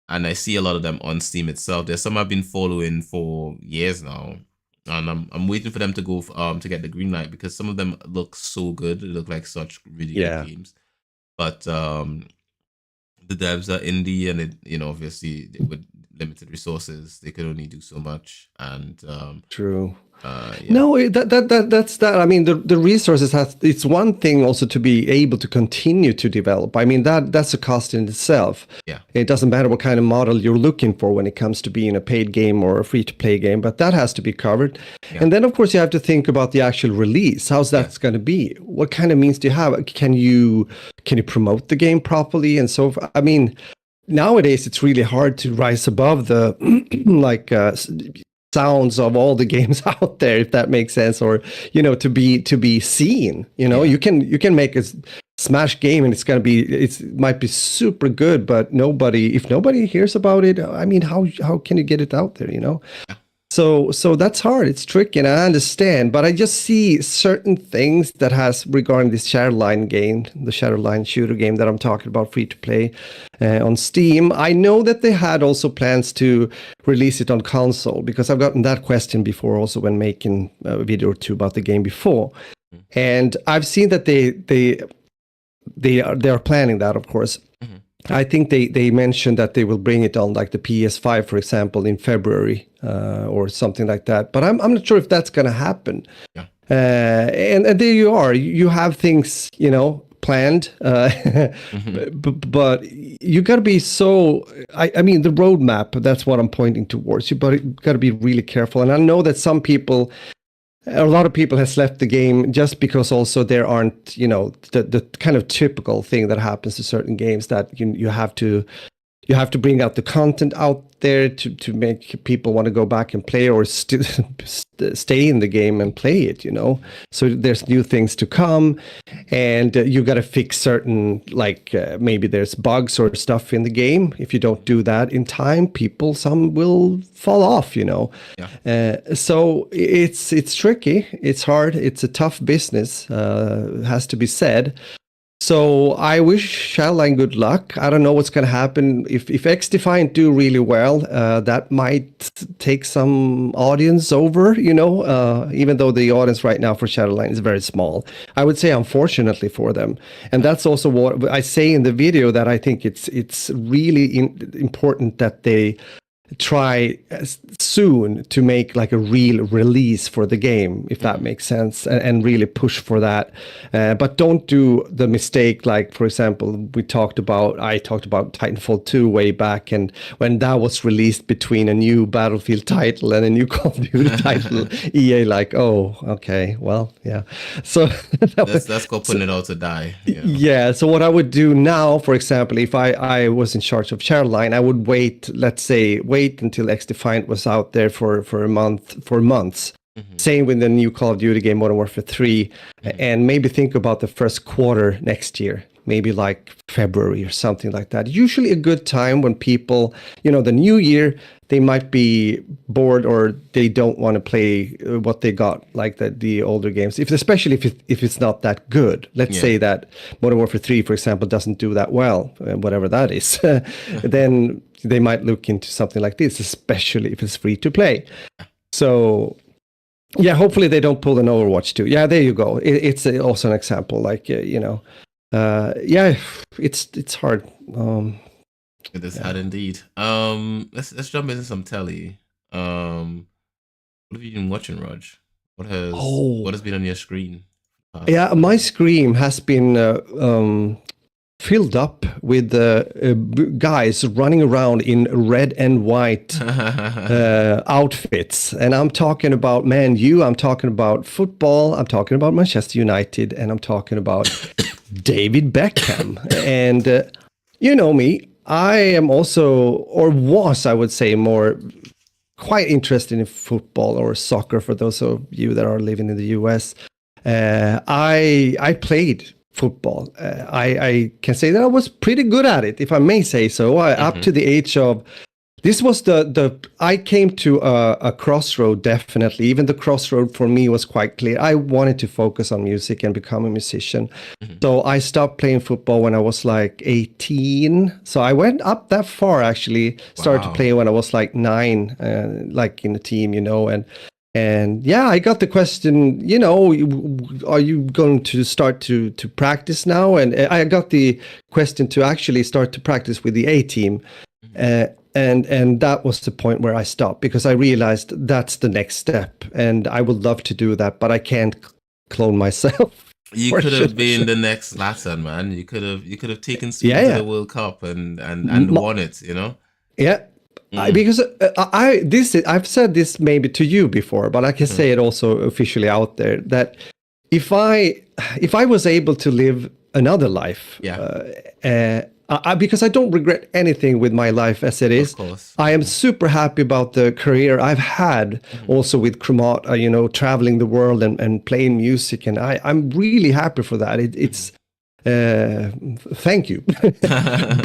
Speaker 1: and I see a lot of them on Steam itself. There's some I've been following for years now, and I'm waiting for them to go to get the green light, because some of them look so good. They look like such really good games, but the devs are indie, and it, obviously with limited resources, they could only do so much. And
Speaker 2: true. No, that's that. I mean, the resources it's one thing also to be able to continue to develop. I mean, that's a cost in itself.
Speaker 1: Yeah.
Speaker 2: It doesn't matter what kind of model you're looking for when it comes to being a paid game or a free to play game, but that has to be covered. Yeah. And then of course you have to think about the actual release. How's that going to be? What kind of means do you have? Can you promote the game properly and so forth? I mean, nowadays it's really hard to rise above the sounds of all the games out there, if that makes sense, or to be seen. You can make a smash game and it might be super good, but if nobody hears about it, I mean, how can you get it out there? So that's hard. It's tricky, and I understand, but I just see certain things that has regarding this Shatterline game, the Shatterline shooter game that I'm talking about, free to play on Steam. I know that they had also plans to release it on console, because I've gotten that question before also when making a video or two about the game before, and I've seen that they are planning that, of course. I think they mentioned that they will bring it on like the PS5, for example, in February or something like that. But I'm not sure if that's going to happen.
Speaker 1: Yeah.
Speaker 2: And there you are. You have things, planned. But you got to be so... I mean, the roadmap, that's what I'm pointing towards. You got to be really careful. And I know that a lot of people has left the game just because also there aren't, the kind of typical thing that happens to certain games, that you have to bring out the content out there to make people want to go back and play, or stay in the game and play it, So there's new things to come, and you got to fix certain, maybe there's bugs or stuff in the game. If you don't do that in time, some will fall off, So it's tricky. It's hard. It's a tough business, has to be said. So I wish Shatterline good luck. I don't know what's going to happen. If X-Defiant do really well, that might take some audience over, even though the audience right now for Shatterline is very small. I would say, unfortunately for them. And that's also what I say in the video, that I think it's really important that they try soon to make like a real release for the game, if that makes sense, and really push for that. But don't do the mistake, like, for example, I talked about Titanfall 2 way back, and when that was released between a new Battlefield title and a new Call of Duty title, EA like, oh, okay, well, yeah. So
Speaker 1: that's called putting it all to die.
Speaker 2: Yeah. So what I would do now, for example, if I was in charge of Shatterline, I would wait until X-Defiant was out there for months. Same with the new Call of Duty game, Modern Warfare 3, and maybe think about the first quarter next year, maybe like February or something like that. Usually a good time when people, the new year, they might be bored or they don't want to play what they got, like the older games, especially if it's not that good. Let's say that Modern Warfare 3, for example, doesn't do that well, whatever that is. Then they might look into something like this, especially if it's free to play. So yeah, hopefully they don't pull an Overwatch 2. Yeah, there you go. It's also an example. Like yeah, it's hard.
Speaker 1: It is hard indeed. Let's jump into some Tele. What have you been watching, Raj? What has been on your screen?
Speaker 2: Yeah, my screen has been filled up with guys running around in red and white outfits. And I'm talking about Man U, I'm talking about football, I'm talking about Manchester United, and I'm talking about David Beckham. And you know me, I am also, or was, I would say, more quite interested in football or soccer for those of you that are living in the US. I played football. I can say that I was pretty good at it, if I may say so. Up to the age of, this was I came to a crossroad, definitely. Even the crossroad for me was quite clear. I wanted to focus on music and become a musician. So I stopped playing football when I was like 18. So I went up that far, actually. Started to play when I was like 9, like in a team, and yeah, I got the question, are you going to start to practice now? And I got the question to actually start to practice with the A team. And that was the point where I stopped, because I realized that's the next step. And I would love to do that, but I can't clone myself.
Speaker 1: You could have been the next Latin, man. You could have taken Sweden to the World Cup and won it,
Speaker 2: Yeah. Because I've said this maybe to you before, but I can say it also officially out there, that if I was able to live another life, because I don't regret anything with my life as it is.
Speaker 1: Of course.
Speaker 2: I am super happy about the career I've had, also with Kromata, traveling the world and playing music, and I'm really happy for that. It's thank you.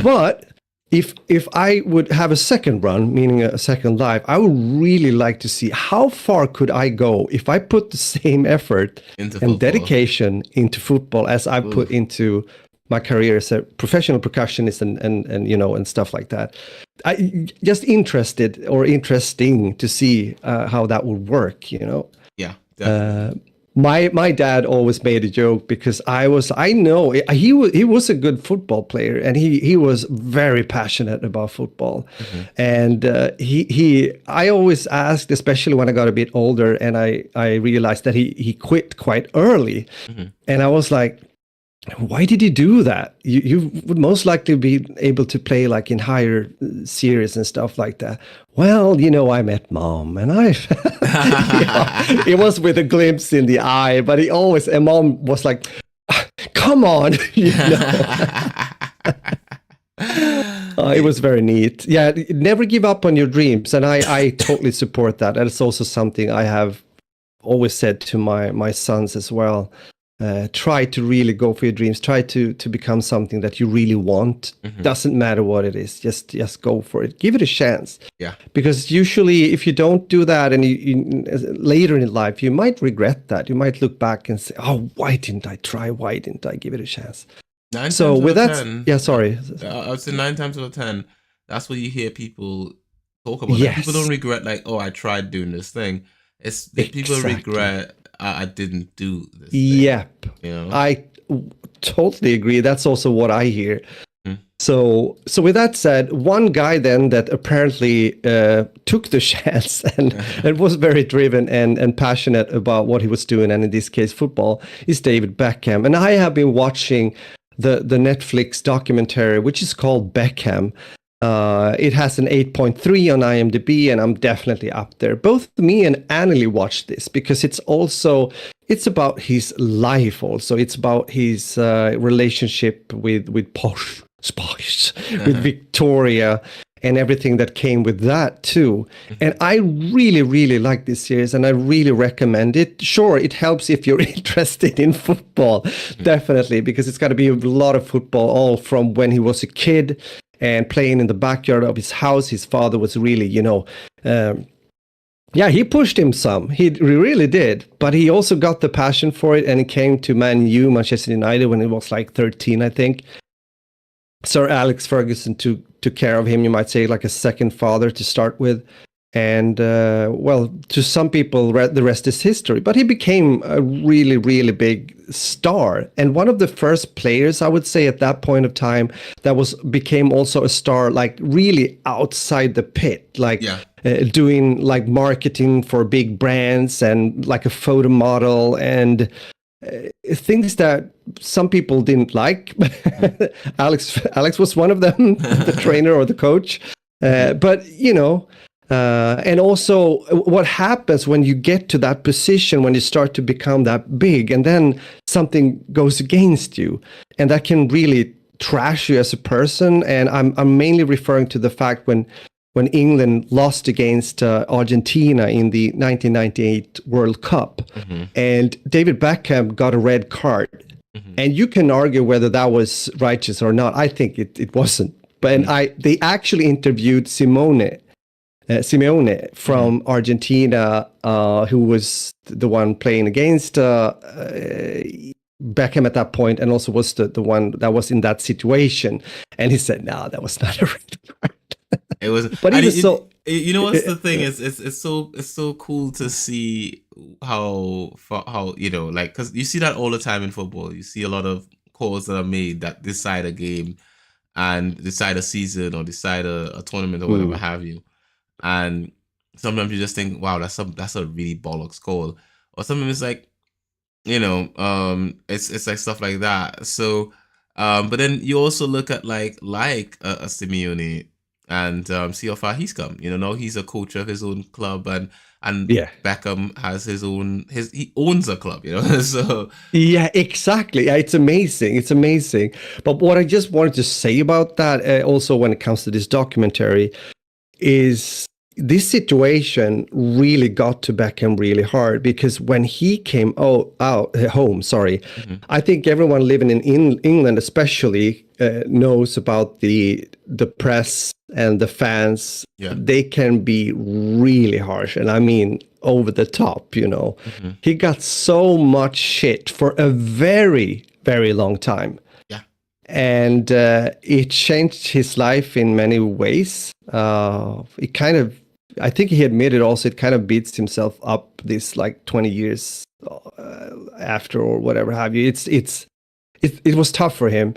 Speaker 2: But if I would have a second run, meaning a second life, I would really like to see how far could I go if I put the same effort and dedication into football as I put into my career as a professional percussionist and stuff like that. I just interesting to see how that would work,
Speaker 1: Yeah, definitely.
Speaker 2: My dad always made a joke, because I know he was a good football player, and he was very passionate about football. And I always asked, especially when I got a bit older, and I realized that he quit quite early. And I was like, why did you do that? You would most likely be able to play like in higher series and stuff like that. Well, I met Mom, and it was with a glimpse in the eye, but and Mom was like, come on, It was very neat. Yeah, never give up on your dreams, and I totally support that. And it's also something I have always said to my sons as well. Try to really go for your dreams. Try to become something that you really want. Doesn't matter what it is. Just go for it. Give it a chance.
Speaker 1: Yeah.
Speaker 2: Because usually, if you don't do that, and you later in life, you might regret that. You might look back and say, "Oh, why didn't I try? Why didn't I give it a chance?"
Speaker 1: 9
Speaker 2: so
Speaker 1: times
Speaker 2: with
Speaker 1: out
Speaker 2: that,
Speaker 1: of 10,
Speaker 2: yeah, sorry.
Speaker 1: I would say 9 times out of 10. That's what you hear people talk about.
Speaker 2: Yes.
Speaker 1: Like, people don't regret, like, oh, I tried doing this thing. It's people regret, I didn't do this thing.
Speaker 2: Yep. I totally agree. That's also what I hear. So with that said, one guy then that apparently took the chance and was very driven and passionate about what he was doing, and in this case football, is David Beckham. And I have been watching the Netflix documentary, which is called Beckham. It has an 8.3 on IMDb, and I'm definitely up there. Both me and Annalie watched this because it's about his life also. It's about his relationship with Posh, with Victoria, and everything that came with that too. And I really, really like this series, and I really recommend it. Sure, it helps if you're interested in football, definitely, because it's got to be a lot of football, all from when he was a kid and playing in the backyard of his house. His father was really, he pushed him some. He really did. But he also got the passion for it, and he came to Manchester United, when he was like 13, I think. Sir Alex Ferguson took care of him. You might say like a second father to start with. And well, to some people, the rest is history. But he became a really, really big star, and one of the first players, I would say, at that point of time, that became also a star, like really outside the pit, like
Speaker 1: Yeah.
Speaker 2: doing like marketing for big brands and like a photo model and things that some people didn't like. Alex was one of them, the trainer or the coach. But you know. And also, what happens when you get to that position, when you start to become that big, and then something goes against you, and that can really trash you as a person. And I'm mainly referring to the fact when England lost against Argentina in the 1998 World Cup, and David Beckham got a red card. And you can argue whether that was righteous or not. I think it wasn't. But they actually interviewed Simeone from Argentina, who was the one playing against Beckham at that point, and also was the one that was in that situation. And he said, "No, that was not a red card."
Speaker 1: It was,
Speaker 2: but even so,
Speaker 1: you know what's the thing is, it's so cool to see how you know, like, because you see that all the time in football. You see a lot of calls that are made that decide a game and decide a season or decide a tournament or whatever have you. And sometimes you just think, wow, that's a really bollocks call. Or sometimes it's like, you know, it's like stuff like that. So, but then you also look at like a Simeone and see how far he's come. You know, now he's a coach of his own club, and
Speaker 2: yeah.
Speaker 1: Beckham has he owns a club. You know, so
Speaker 2: yeah, exactly. Yeah, it's amazing. It's amazing. But what I just wanted to say about that, also when it comes to this documentary, is this situation really got to Beckham really hard, because when he came home, I think everyone living in England especially knows about the press and the fans.
Speaker 1: yeah,
Speaker 2: They can be really harsh, and I mean over the top, you know. He got so much shit for a very, very long time. And it changed his life in many ways. It kind of, I think he admitted also, it kind of beats himself up this like 20 years after or whatever have you. It was tough for him,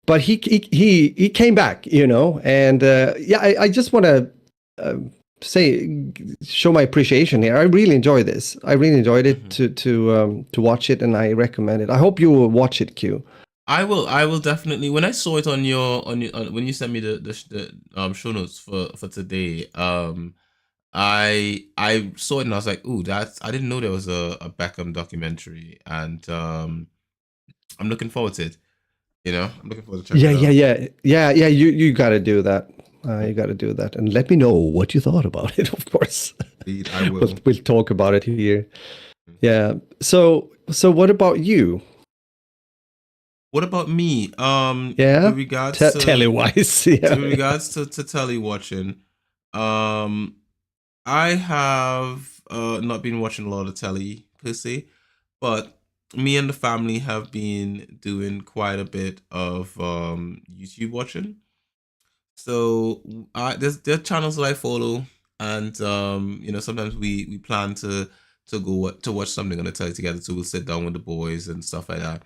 Speaker 2: but he came back, you know. And I just want to show my appreciation here. I really enjoy this. I really enjoyed it to watch it, and I recommend it. I hope you will watch it, Q.
Speaker 1: I will definitely. When I saw it on when you sent me the show notes for today, I saw it and I was like, ooh, I didn't know there was a Beckham documentary, and I'm looking forward to it. You know, I'm looking forward to checking it out.
Speaker 2: Yeah. You got to do that. You got to do that, and let me know what you thought about it. Of course,
Speaker 1: Indeed, I will.
Speaker 2: we'll talk about it here. Yeah. So what about you?
Speaker 1: What about me?
Speaker 2: Yeah.
Speaker 1: With regards to
Speaker 2: Tele-wise, yeah.
Speaker 1: with regards to Tele watching, I have not been watching a lot of Tele per se, but me and the family have been doing quite a bit of YouTube watching. So there are channels that I follow, and you know, sometimes we plan to go to watch something on the telly together. So we'll sit down with the boys and stuff like that,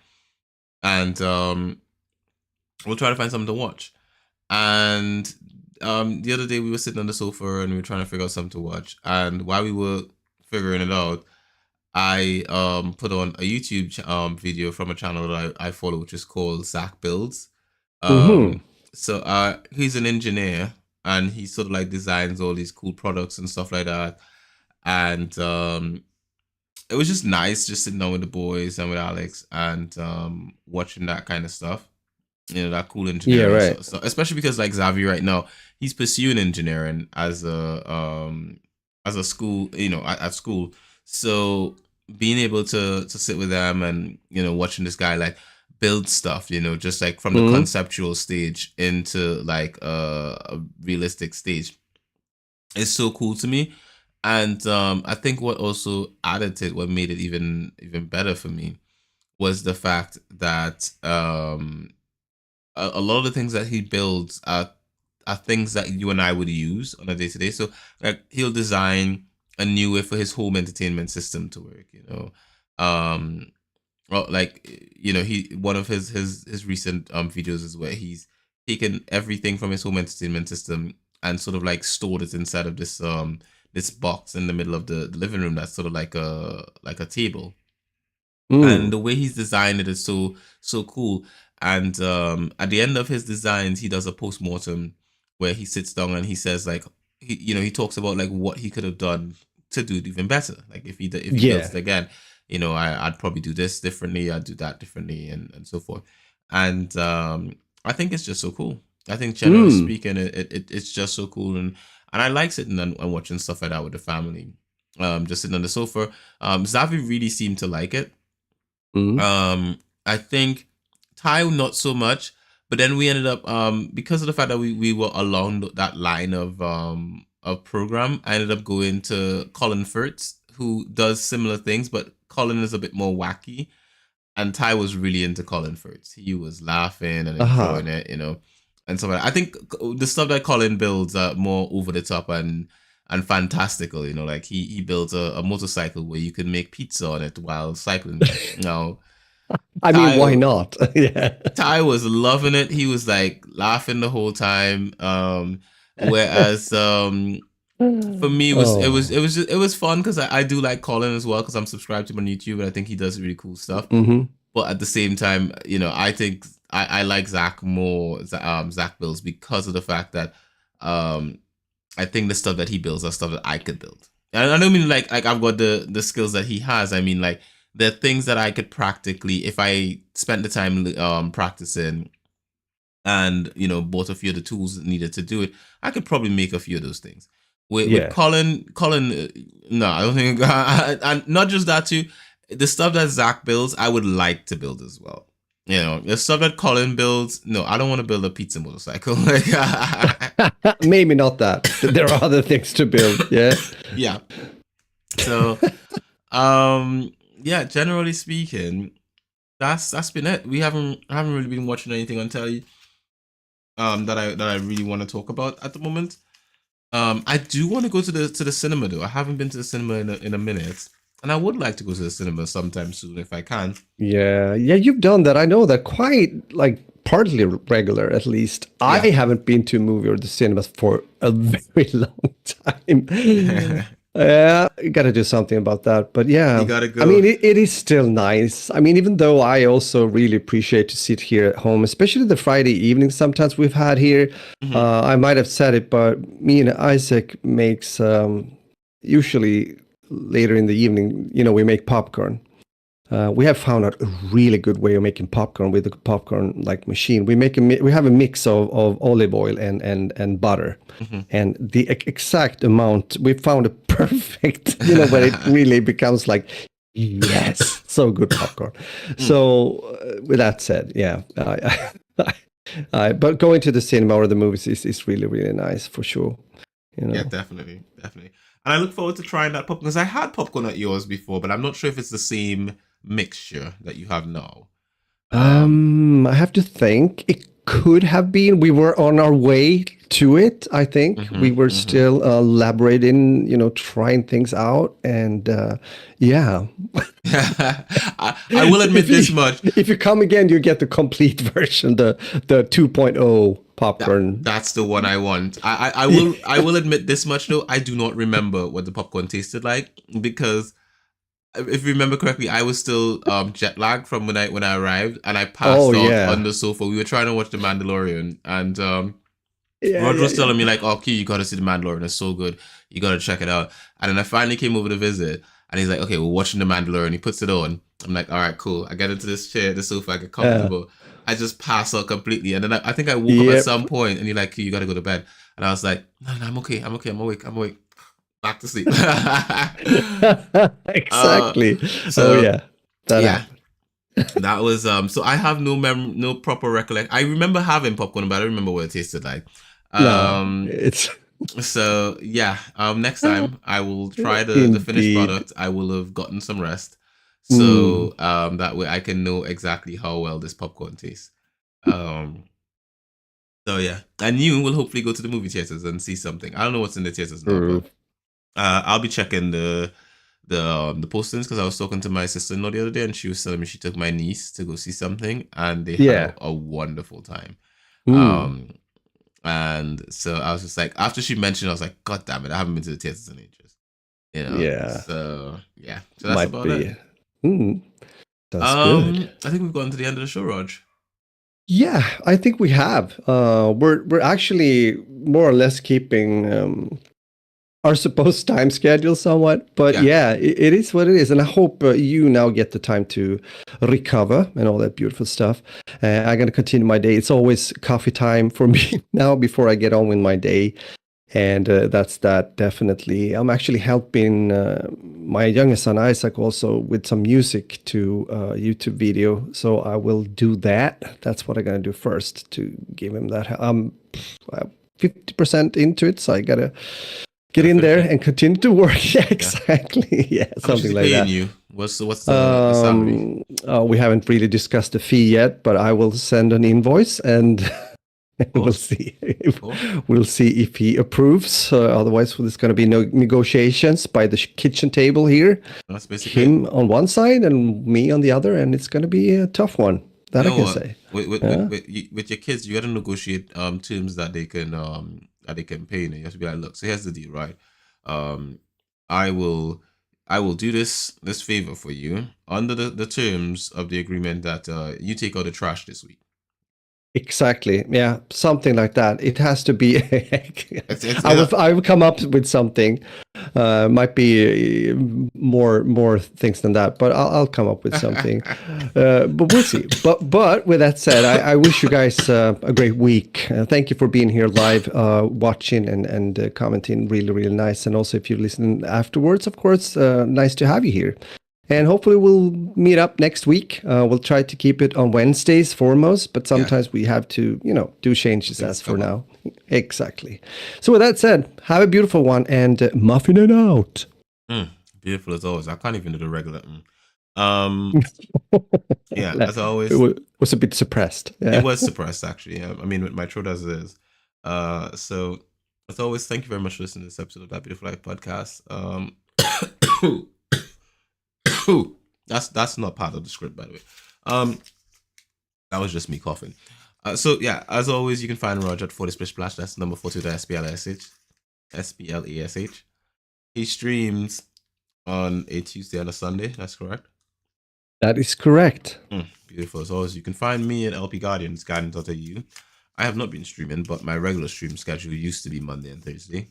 Speaker 1: and we'll try to find something to watch. And the other day we were sitting on the sofa and we were trying to figure out something to watch. And while we were figuring it out, I put on a YouTube video from a channel that I follow, which is called Zach Builds. So he's an engineer, and he sort of like designs all these cool products and stuff like that. And it was just nice just sitting down with the boys and with Alex and watching that kind of stuff. You know, that cool engineering.
Speaker 2: Yeah, right.
Speaker 1: So especially because like Xavi right now, he's pursuing engineering as a school, you know, at school. So being able to sit with them and, you know, watching this guy like build stuff, you know, just like from the conceptual stage into like a realistic stage is so cool to me. And I think what also added to it, what made it even better for me, was the fact that a lot of the things that he builds are things that you and I would use on a day to day. So like he'll design a new way for his home entertainment system to work. Um, well, like he one of his recent videos is where he's taken everything from his home entertainment system and sort of like stored it inside of this box in the middle of the living room that's sort of like a table, and
Speaker 2: Mm.
Speaker 1: the way he's designed it is so cool. And at the end of his designs, he does a post-mortem where he sits down and he says like he talks about like what he could have done to do it even better. Like if he builds
Speaker 2: Yeah.
Speaker 1: it again, I'd probably do this differently, I'd do that differently, and so forth. And I think it's just so cool. I think generally
Speaker 2: Mm.
Speaker 1: speaking, it's just so cool. And I like sitting and watching stuff like that with the family. Just sitting on the sofa. Zavi really seemed to like it.
Speaker 2: Mm.
Speaker 1: I think Ty not so much, but then we ended up because of the fact that we were along that line of program. I ended up going to Colin Firth, who does similar things, but Colin is a bit more wacky, and Ty was really into Colin Firth. He was laughing and
Speaker 2: Aha.
Speaker 1: enjoying it, and so I think the stuff that Colin builds are more over the top and fantastical. Like he builds a motorcycle where you can make pizza on it while cycling. Now
Speaker 2: I mean, why
Speaker 1: Ty
Speaker 2: not? Yeah.
Speaker 1: Ty was loving it. He was like laughing the whole time. Whereas for me
Speaker 2: Oh.
Speaker 1: it was fun because I do like Colin as well because I'm subscribed to him on YouTube and I think he does really cool stuff.
Speaker 2: Mm-hmm.
Speaker 1: But at the same time, I think I like Zach more. Zach builds because of the fact that um I think the stuff that he builds are stuff that I could build. And I don't mean like I've got the skills that he has. I mean like the things that I could practically, if I spent the time practicing and bought a few of the tools needed to do it, I could probably make a few of those things. With
Speaker 2: Yeah.
Speaker 1: Colin, no, I don't think. And not just that too, the stuff that Zach builds, I would like to build as well. The stuff that Colin builds, no, I don't want to build a pizza motorcycle. Like,
Speaker 2: Maybe not that. There are other things to build. Yeah.
Speaker 1: yeah. So, yeah. Generally speaking, that's been it. I haven't really been watching anything on telly that I really want to talk about at the moment. I do want to go to the cinema though. I haven't been to the cinema in a minute, and I would like to go to the cinema sometime soon if I can.
Speaker 2: Yeah. Yeah. You've done that. I know that quite like partly regular, at least. I
Speaker 1: Yeah.
Speaker 2: haven't been to a movie or the cinemas for a very long time. You got to do something about that. But
Speaker 1: You
Speaker 2: yeah,
Speaker 1: gotta
Speaker 2: I
Speaker 1: go.
Speaker 2: mean, it is still nice. I mean, even though I also really appreciate to sit here at home, especially the Friday evening sometimes we've had here.
Speaker 1: Hmm.
Speaker 2: I might have said it, but me and Isaac makes usually later in the evening, we make popcorn. We have found out a really good way of making popcorn with the popcorn like machine. We have a mix of olive oil and butter,
Speaker 1: Hmm.
Speaker 2: and the exact amount we found a perfect. Where it really becomes like yes, so good popcorn.
Speaker 1: Mm.
Speaker 2: So with that said, yeah, but going to the cinema or the movies is really really nice for sure.
Speaker 1: Yeah, definitely, definitely. And I look forward to trying that popcorn because I had popcorn at yours before, but I'm not sure if it's the same mixture that you have now.
Speaker 2: I have to think. It could have been. We were on our way to it. I think we
Speaker 1: Hmm.
Speaker 2: were
Speaker 1: Hmm.
Speaker 2: still elaborating, trying things out, and yeah.
Speaker 1: I will admit
Speaker 2: if
Speaker 1: this
Speaker 2: you
Speaker 1: much.
Speaker 2: if you come again, you get the complete version, the 2.0 popcorn.
Speaker 1: That's the one I want. I will admit this much though. I do not remember what the popcorn tasted like because if you remember correctly, I was still jet lagged from when I arrived and I
Speaker 2: Oh
Speaker 1: passed out on
Speaker 2: yeah,
Speaker 1: the sofa. We were trying to watch The Mandalorian and
Speaker 2: yeah,
Speaker 1: Roger
Speaker 2: yeah,
Speaker 1: was
Speaker 2: yeah.
Speaker 1: telling me like, "Oh, Q, you gotta see The Mandalorian. It's so good. You gotta check it out." And then I finally came over to visit, and he's like, "Okay, we're watching The Mandalorian." He puts it on. I'm like, "All right, cool." I get into this chair, the sofa, I get
Speaker 2: Uh,
Speaker 1: comfortable. I just pass out completely, and then I think I woke up at
Speaker 2: yep.
Speaker 1: some point, and you're like, "Q, you gotta go to bed." And I was like, "No, no, I'm okay. I'm okay. I'm awake. I'm awake. Back to sleep." uh,
Speaker 2: Exactly. Oh
Speaker 1: so
Speaker 2: yeah, that
Speaker 1: yeah,
Speaker 2: happened.
Speaker 1: that was so I have no proper recollection. I remember having popcorn, but I don't remember what it tasted like.
Speaker 2: No,
Speaker 1: Um,
Speaker 2: it's
Speaker 1: so yeah, next time I will try the finished
Speaker 2: indeed.
Speaker 1: product. I will have gotten some rest,
Speaker 2: Mm.
Speaker 1: so that way I can know exactly how well this popcorn tastes. Um, So yeah, and you will hopefully go to the movie theaters and see something. I don't know what's in the theaters now, but
Speaker 2: True.
Speaker 1: I'll be checking the postings because I was talking to my sister-in-law the other day, and she was telling me she took my niece to go see something, and they had
Speaker 2: Yeah.
Speaker 1: a wonderful time.
Speaker 2: Mm.
Speaker 1: Um, and so I was just like, after she mentioned, I was like, God damn it, I haven't been to the theaters in ages.
Speaker 2: Yeah.
Speaker 1: So yeah, so that's
Speaker 2: Might
Speaker 1: about it.
Speaker 2: be. Mm. That's good.
Speaker 1: I think we've gotten to the end of the show, Raj.
Speaker 2: Yeah, I think we have. We're actually more or less keeping our supposed time schedule somewhat, but
Speaker 1: Yeah,
Speaker 2: yeah, it is what it is, and I hope you now get the time to recover and all that beautiful stuff. I'm gonna continue my day. It's always coffee time for me now before I get on with my day, and that's that definitely. I'm actually helping my youngest son Isaac also with some music to YouTube video, so I will do that. That's what I'm gonna do first to give him that. I'm 50% into it, so I gotta get
Speaker 1: gotta
Speaker 2: in
Speaker 1: finish
Speaker 2: there
Speaker 1: it.
Speaker 2: and continue to work. Yeah,
Speaker 1: Yeah.
Speaker 2: exactly. Yeah,
Speaker 1: How much is
Speaker 2: something
Speaker 1: he
Speaker 2: like
Speaker 1: paying
Speaker 2: that.
Speaker 1: you? What's the salary?
Speaker 2: We haven't really discussed the fee yet, but I will send an invoice and we'll
Speaker 1: Cool,
Speaker 2: see.
Speaker 1: cool.
Speaker 2: We'll see if he approves. Otherwise, there's going to be no negotiations by the kitchen table here.
Speaker 1: That's basically it.
Speaker 2: Him on one side and me on the other, and it's going to be a tough one. That
Speaker 1: You
Speaker 2: I
Speaker 1: know
Speaker 2: can
Speaker 1: what?
Speaker 2: say.
Speaker 1: With with
Speaker 2: Yeah.
Speaker 1: with, with your kids, you got to negotiate terms that they can pay. And you have to be like, look. So here's the deal, right? Um, I will I will do this favor for you under the terms of the agreement that you take out the trash this week.
Speaker 2: Exactly. Yeah, something like that. It has to be.
Speaker 1: It's
Speaker 2: I will come up with something. Might be more things than that, but I'll come up with something. But we'll see. But with that said, I wish you guys a great week. Thank you for being here live, watching and commenting. Really, really nice. And also, if you listen afterwards, of course, nice to have you here. And hopefully we'll meet up next week. We'll try to keep it on Wednesdays foremost, but
Speaker 1: yeah.
Speaker 2: sometimes we have to, do changes
Speaker 1: Things
Speaker 2: as for
Speaker 1: come up.
Speaker 2: now. Exactly. So with that said, have a beautiful one and muffin it out.
Speaker 1: Beautiful as always. I can't even do the regular. Um, yeah. As
Speaker 2: It
Speaker 1: always,
Speaker 2: was a bit suppressed.
Speaker 1: it
Speaker 2: Yeah.
Speaker 1: was suppressed actually. I mean, with my throat as it is. So as always, thank you very much for listening to this episode of That Beautiful Life podcast. That's not part of the script, by the way. That was just me coughing. So yeah, as always, you can find Roger at 40 Splish Splash. That's number 42 the SPLASH. He streams on a Tuesday and a Sunday. That's correct.
Speaker 2: That is correct.
Speaker 1: Beautiful. As always, you can find me at LP Guardians, Guardians.au. I have not been streaming, but my regular stream schedule used to be Monday and Thursday.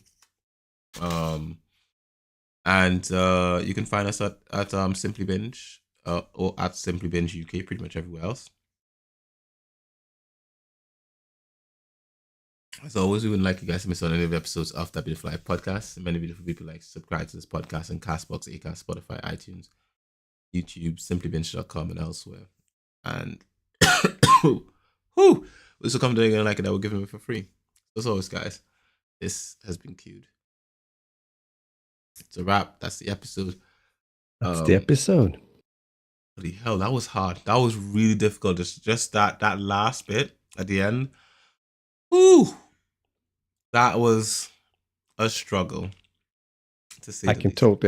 Speaker 1: And you can find us at Simply Binge or at Simply Binge UK, pretty much everywhere else. As always, we would like you guys to miss out on any of the episodes of That Beautiful Life podcast. Many beautiful people like to subscribe to this podcast on Castbox, Acast, Spotify, iTunes, YouTube, simplybinge.com, and elsewhere. And whoo, this will come to again like it. I will give them it for free. As always, guys, this has been queued. It's a wrap. That's the episode.
Speaker 2: That's the episode.
Speaker 1: Holy hell, that was hard. That was really difficult. Just that last bit at the end. Whoo, that was a struggle to say
Speaker 2: I
Speaker 1: the
Speaker 2: can
Speaker 1: least.
Speaker 2: totally